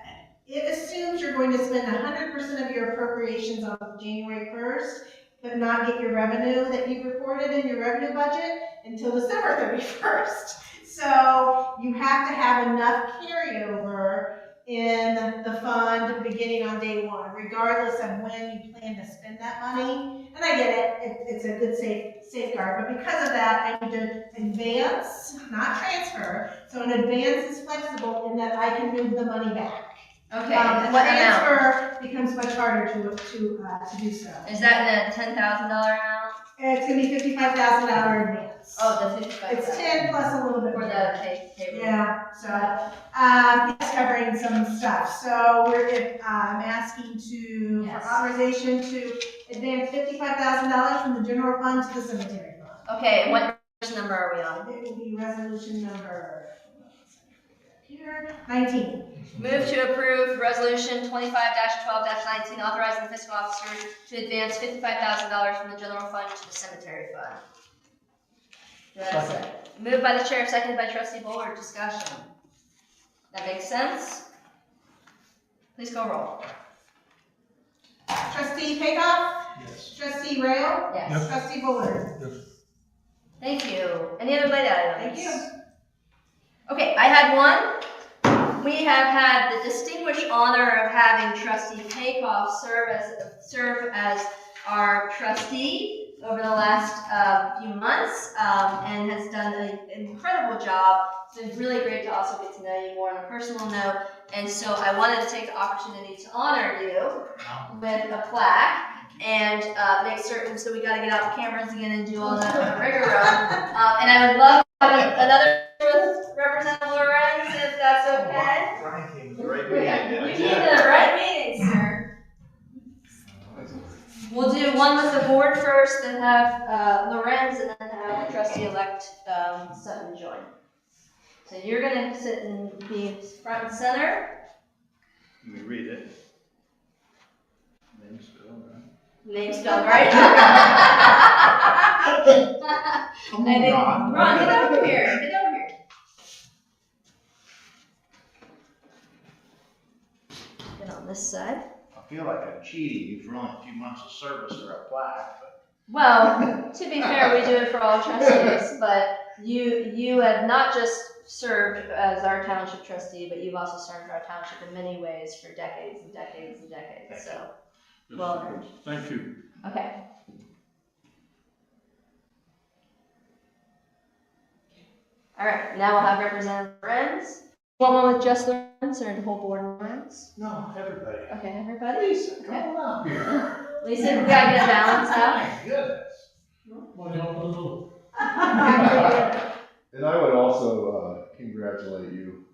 it assumes you're going to spend 100% of your appropriations on January 1st, but not get your revenue that you've reported in your revenue budget until December 31st. So you have to have enough carryover in the fund beginning on day one, regardless of when you plan to spend that money. And I get it, it's a good safeguard, but because of that, I need to advance, not transfer. So an advance is flexible in that I can move the money back. Okay, The what amount? transfer becomes much harder to do so. Is that in a $10,000 amount? It's gonna be $55,000 advance. Oh, the 55. It's 10 plus a little bit For more. the payroll. Yeah, so, it's covering some stuff. So I'm asking Yes. for authorization to advance $55,000 from the general fund to the cemetery fund. Okay, and what number are we on? It will be resolution number, here, 19. Move to approve resolution 25-12-19, authorizing the fiscal officer to advance $55,000 from the general fund to the cemetery fund. Do I have a second? Moved by the chair, seconded by trustee Bullard. Discussion. That makes sense? Please go roll. Trustee Pakoff? Yes. Trustee Rail? Yes. Trustee Bullard? Yes. Thank you. Any other late items? Thank you. Okay, I had one. We have had the distinguished honor of having Trustee Pakoff serve as our trustee over the last few months, and has done an incredible job. It's been really great to also get to know you more on a personal note, and so I wanted to take the opportunity to honor you with a plaque and make certain, so we got to get out the cameras again and do all that rigmarole. And I would love to have another with Representative Lorenz, if that's okay. Brian came to the right meeting. You came to the right meeting, sir. We'll do one with the board first, then have Lorenz, and then have the trustee-elect Sutton join. So you're gonna sit and be front and center. Let me read it. Name spelled right. Name spelled right. And then, Ron, get over here. Get over here. Get on this side. I feel like I'm cheating you for only a few months of service or a plaque, but. Well, to be fair, we do it for all trustees, but you have not just served as our township trustee, but you've also served our township in many ways for decades and decades and decades, so, well earned. Thank you. Okay. All right, now we'll have Representative Lorenz. Want one with just Lorenz or the whole board Lorenz? No, everybody. Okay, everybody? Lisa, come on up here. Lisa, we gotta get a balance out. My goodness. Well, you don't know. And I would also congratulate you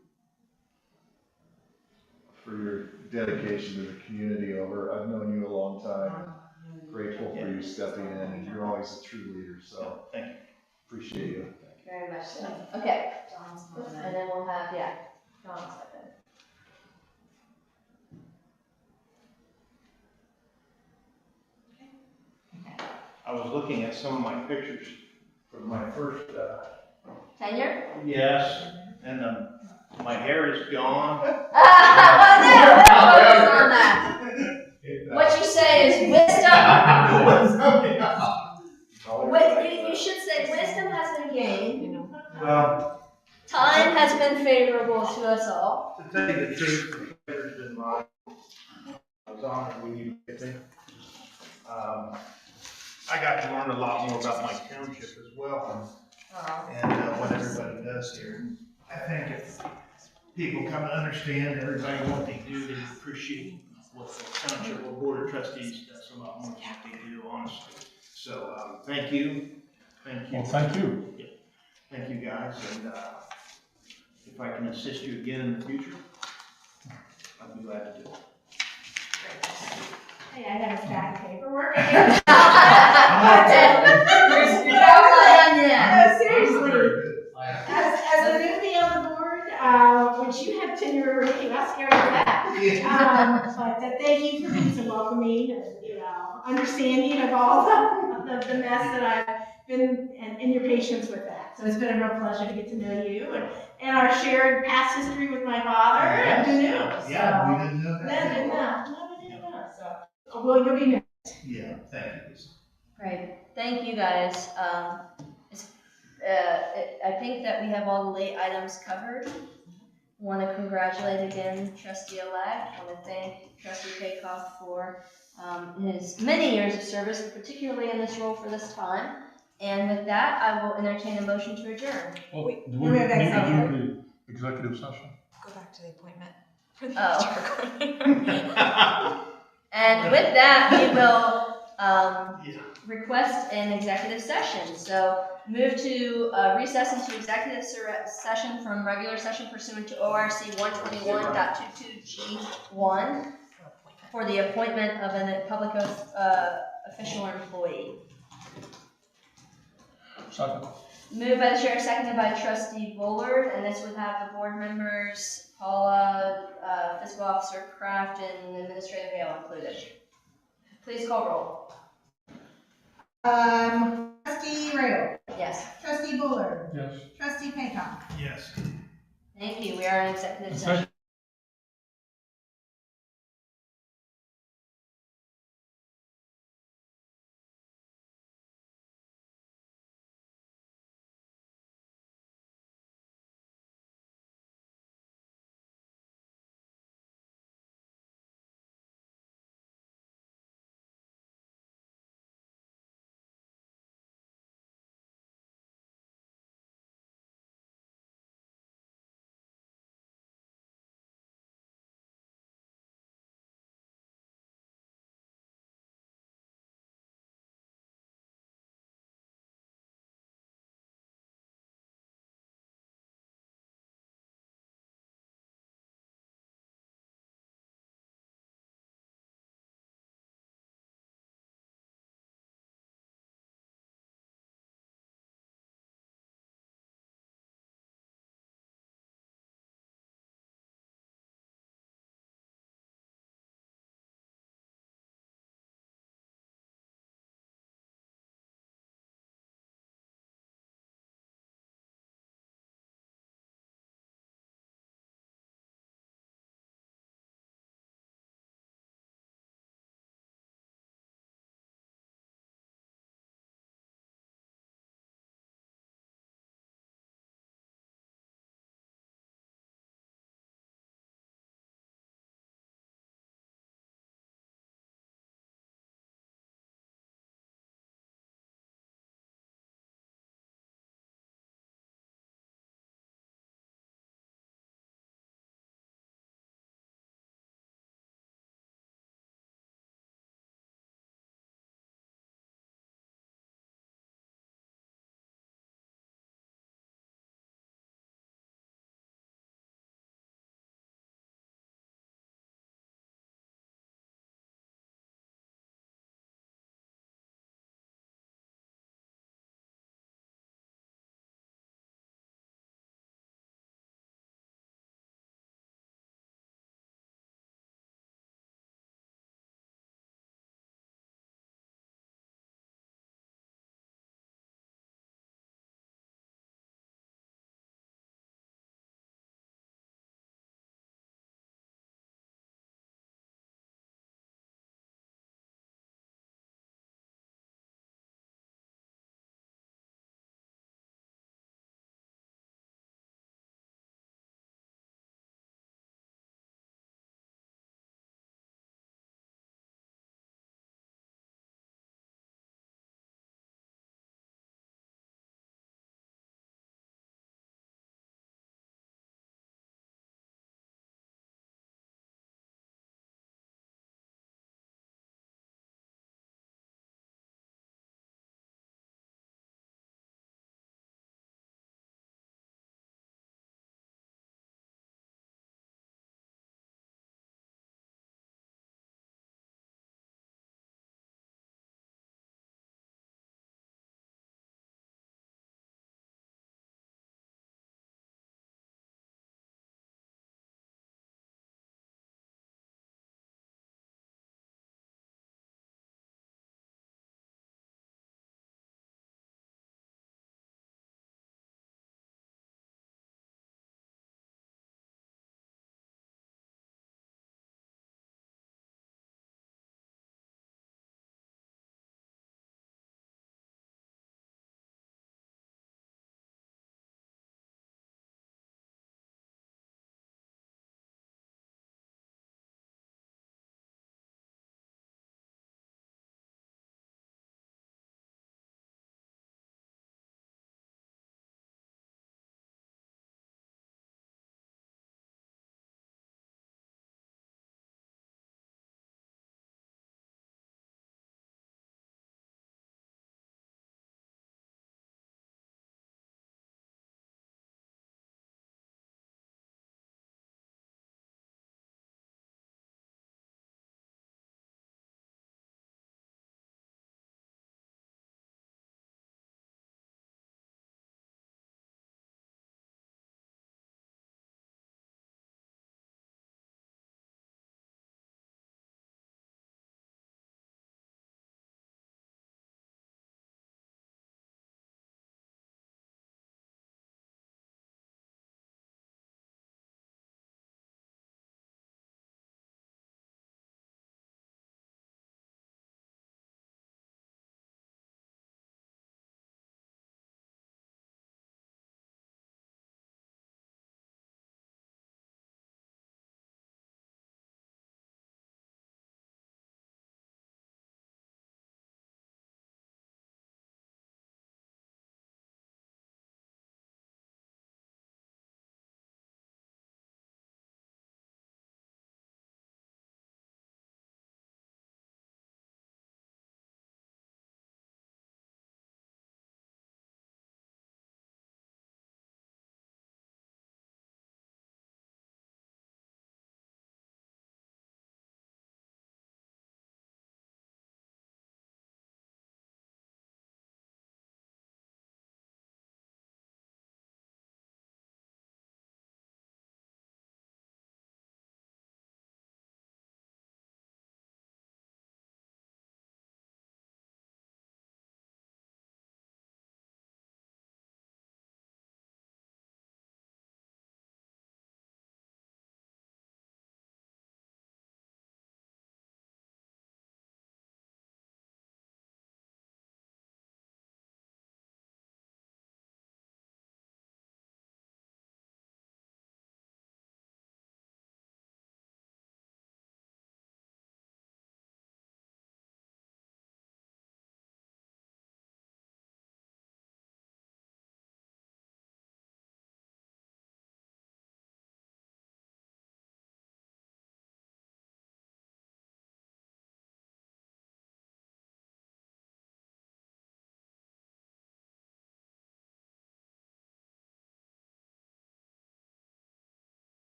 for your dedication to the community I've known you a long time. Grateful for you stepping in, and you're always a true leader, so Thank you. appreciate you. Very much so. Okay, and then we'll have, John's second. I was looking at some of my pictures from my first, Tenure? yes, and my hair is gone. Focus on that. What you say is wisdom. You should say wisdom has been gained. Well, Time has been favorable to us all. to tell you the truth, the pleasure's been mine. I was honored when you picked me. I got to learn a lot more about my township as well, and what everybody does here. I think if people come to understand everybody what they do, they appreciate what the township or board of trustees does a lot more than what they do, honestly. So, thank you. Thank you. Well, thank you. Thank you, guys, and if I can assist you again in the future, I'd be glad to do it. Hey, I have a stack of paperwork. Yeah. No, seriously. As a newbie on the board, which you have But thank you for being so welcoming and, understanding of all the mess that I've been, and your patience with that. So it's been a real pleasure to get to know you and our shared past history with my father. Yes. Who knew? Yeah, we didn't know No, that. didn't know. No, we didn't know. So, well, you'll be missed. Yeah, thank you, Lisa. Great, thank you guys. I think that we have all the late items covered. Want to congratulate again trustee-elect. Want to thank trustee Paycoff for his many years of service, particularly in this role for this time. And with that, I will entertain a motion to adjourn. Well, Wait, do we we have need to executive. do the executive session? Go back to the appointment for the Oh. future coordinator. And with that, we will Yeah. request an executive session. So move to recess into executive session from regular session pursuant to ORC 121.22G1 for the appointment of a public official or employee. Second. Moved by the chair, seconded by trustee Bullard, and this would have the board members, Paula, fiscal officer Kraft, and administrative Hale included. Please call roll. Trustee Rayo, Yes. trustee Bullard, Yes. trustee Paycock. Yes. Thank you. We are in executive session.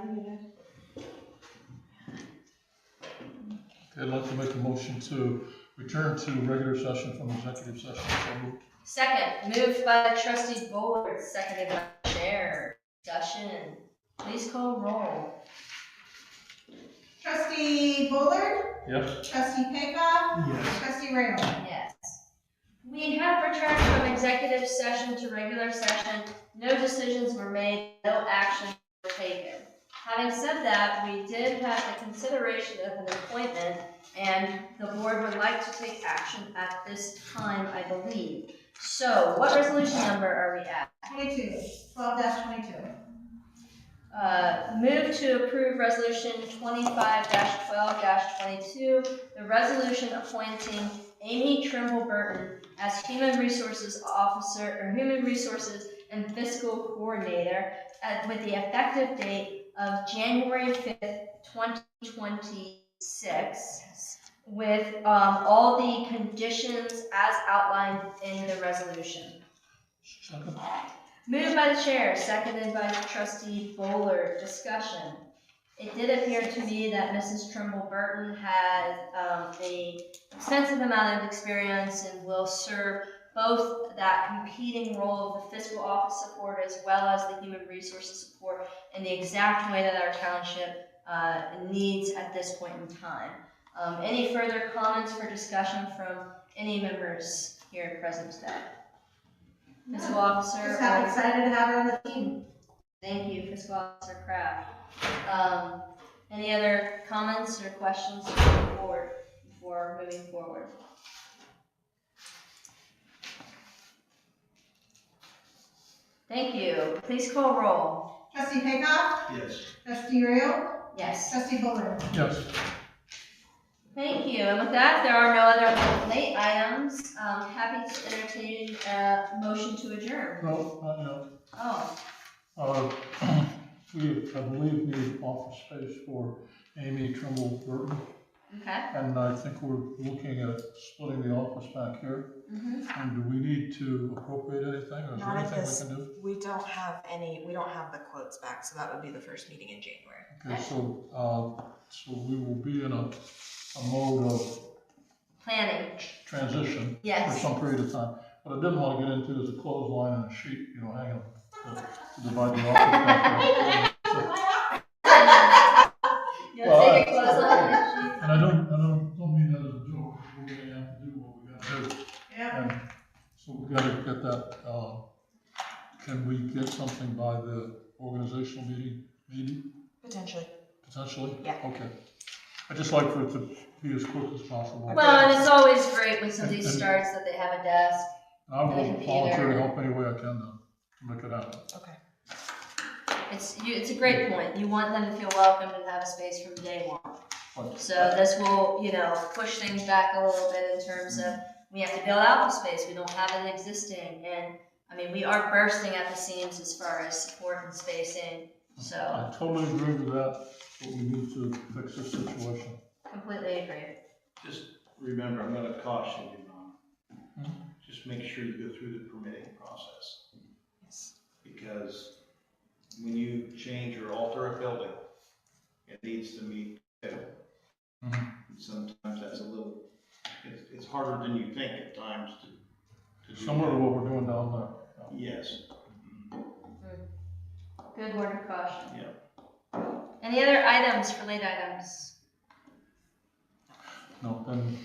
Okay, I'd like to make a motion to return to regular session from executive session. So moved. Second, moved by Trustee Bullard, seconded by the Chair. Discussion. Please call roll. Trustee Bullard? Yes. Trustee Paycock? Yes. Trustee Rail? Yes. We have returned from executive session to regular session. No decisions were made, no action were taken. Having said that, we did have the consideration of an appointment, and the board would like to take action at this time, I believe. So, what resolution number are we at? 22, 12-22. Move to approve resolution 25-12-22, the resolution appointing Amy Trimble Burton as Human Resources Officer, or Human Resources and Fiscal Coordinator, with the effective date of January 5th, 2026, with all the conditions as outlined in the resolution. Second. Moved by the Chair, seconded by Trustee Bullard. Discussion. It did appear to me that Mrs. Trimble Burton had a extensive amount of experience and will serve both that competing role of the fiscal office support as well as the human resources support in the exact way that our township needs at this point in time. Any further comments for discussion from any members here present today? Fiscal Officer. Just how excited to have her on the team. Thank you, Fiscal Officer Kraft. Any other comments or questions from the board before moving forward? Thank you. Please call roll. Trustee Paycock? Yes. Trustee Rail? Yes. Trustee Bullard? Yes. Thank you. And with that, there are no other late items. Happy to entertain a motion to adjourn. No, not yet. Oh, We, I believe, need office space for Amy Trimble Burton, okay. and I think we're looking at splitting the office back here. Mm-hmm. And do we need to appropriate anything, or is there Not at anything this, we can do? we don't have the quotes back, so that would be the first meeting in January. Okay, so we will be in a mode of Planning. transition for Yes. some period of time. What I didn't want to get into is a clothesline and a sheet, hanging to divide the office back there. You'll take a close look at And I don't mean that as a joke. We're gonna have to do what we gotta do. Yeah. And so we gotta get that, can we get something by the organizational meeting, maybe, Potentially. potentially? Yeah. Okay. I'd just like for it to be as quick as possible. Well, and it's always great when somebody starts that they have a desk. I will volunteer to help any way I can to make it happen. Okay. It's a great point. You want them to feel welcome and have a space from day one. But So this will, push things back a little bit in terms of, we have to build out the space. We don't have it existing. And, we are bursting at the seams as far as support and spacing. So, I totally agree with that, but we need to fix this situation. completely agree. Just remember, I'm gonna caution you, Ron. Mhm. Just make sure you go through the permitting process. Yes. Because when you change or alter a building, it needs to meet code. Mhm. Sometimes that's a little, it's harder than you think at times to do. Similar to what we're doing down there. Yes. Good word of caution. Yeah. Any other items for late items? No, then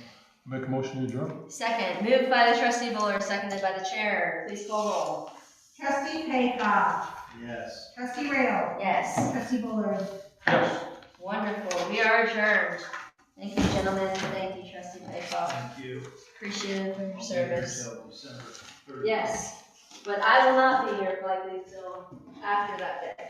make a motion to adjourn. Second, moved by the Trustee Bullard, seconded by the Chair. Please call roll. Trustee Paycock? Yes. Trustee Rail? Yes. Trustee Bullard? Yes. Wonderful. We are adjourned. Thank you, gentlemen. Thank you, Trustee Paycock. Thank you. Appreciate it for your I'll be here service. till December 30th. Yes, but I will not be here likely till after that day.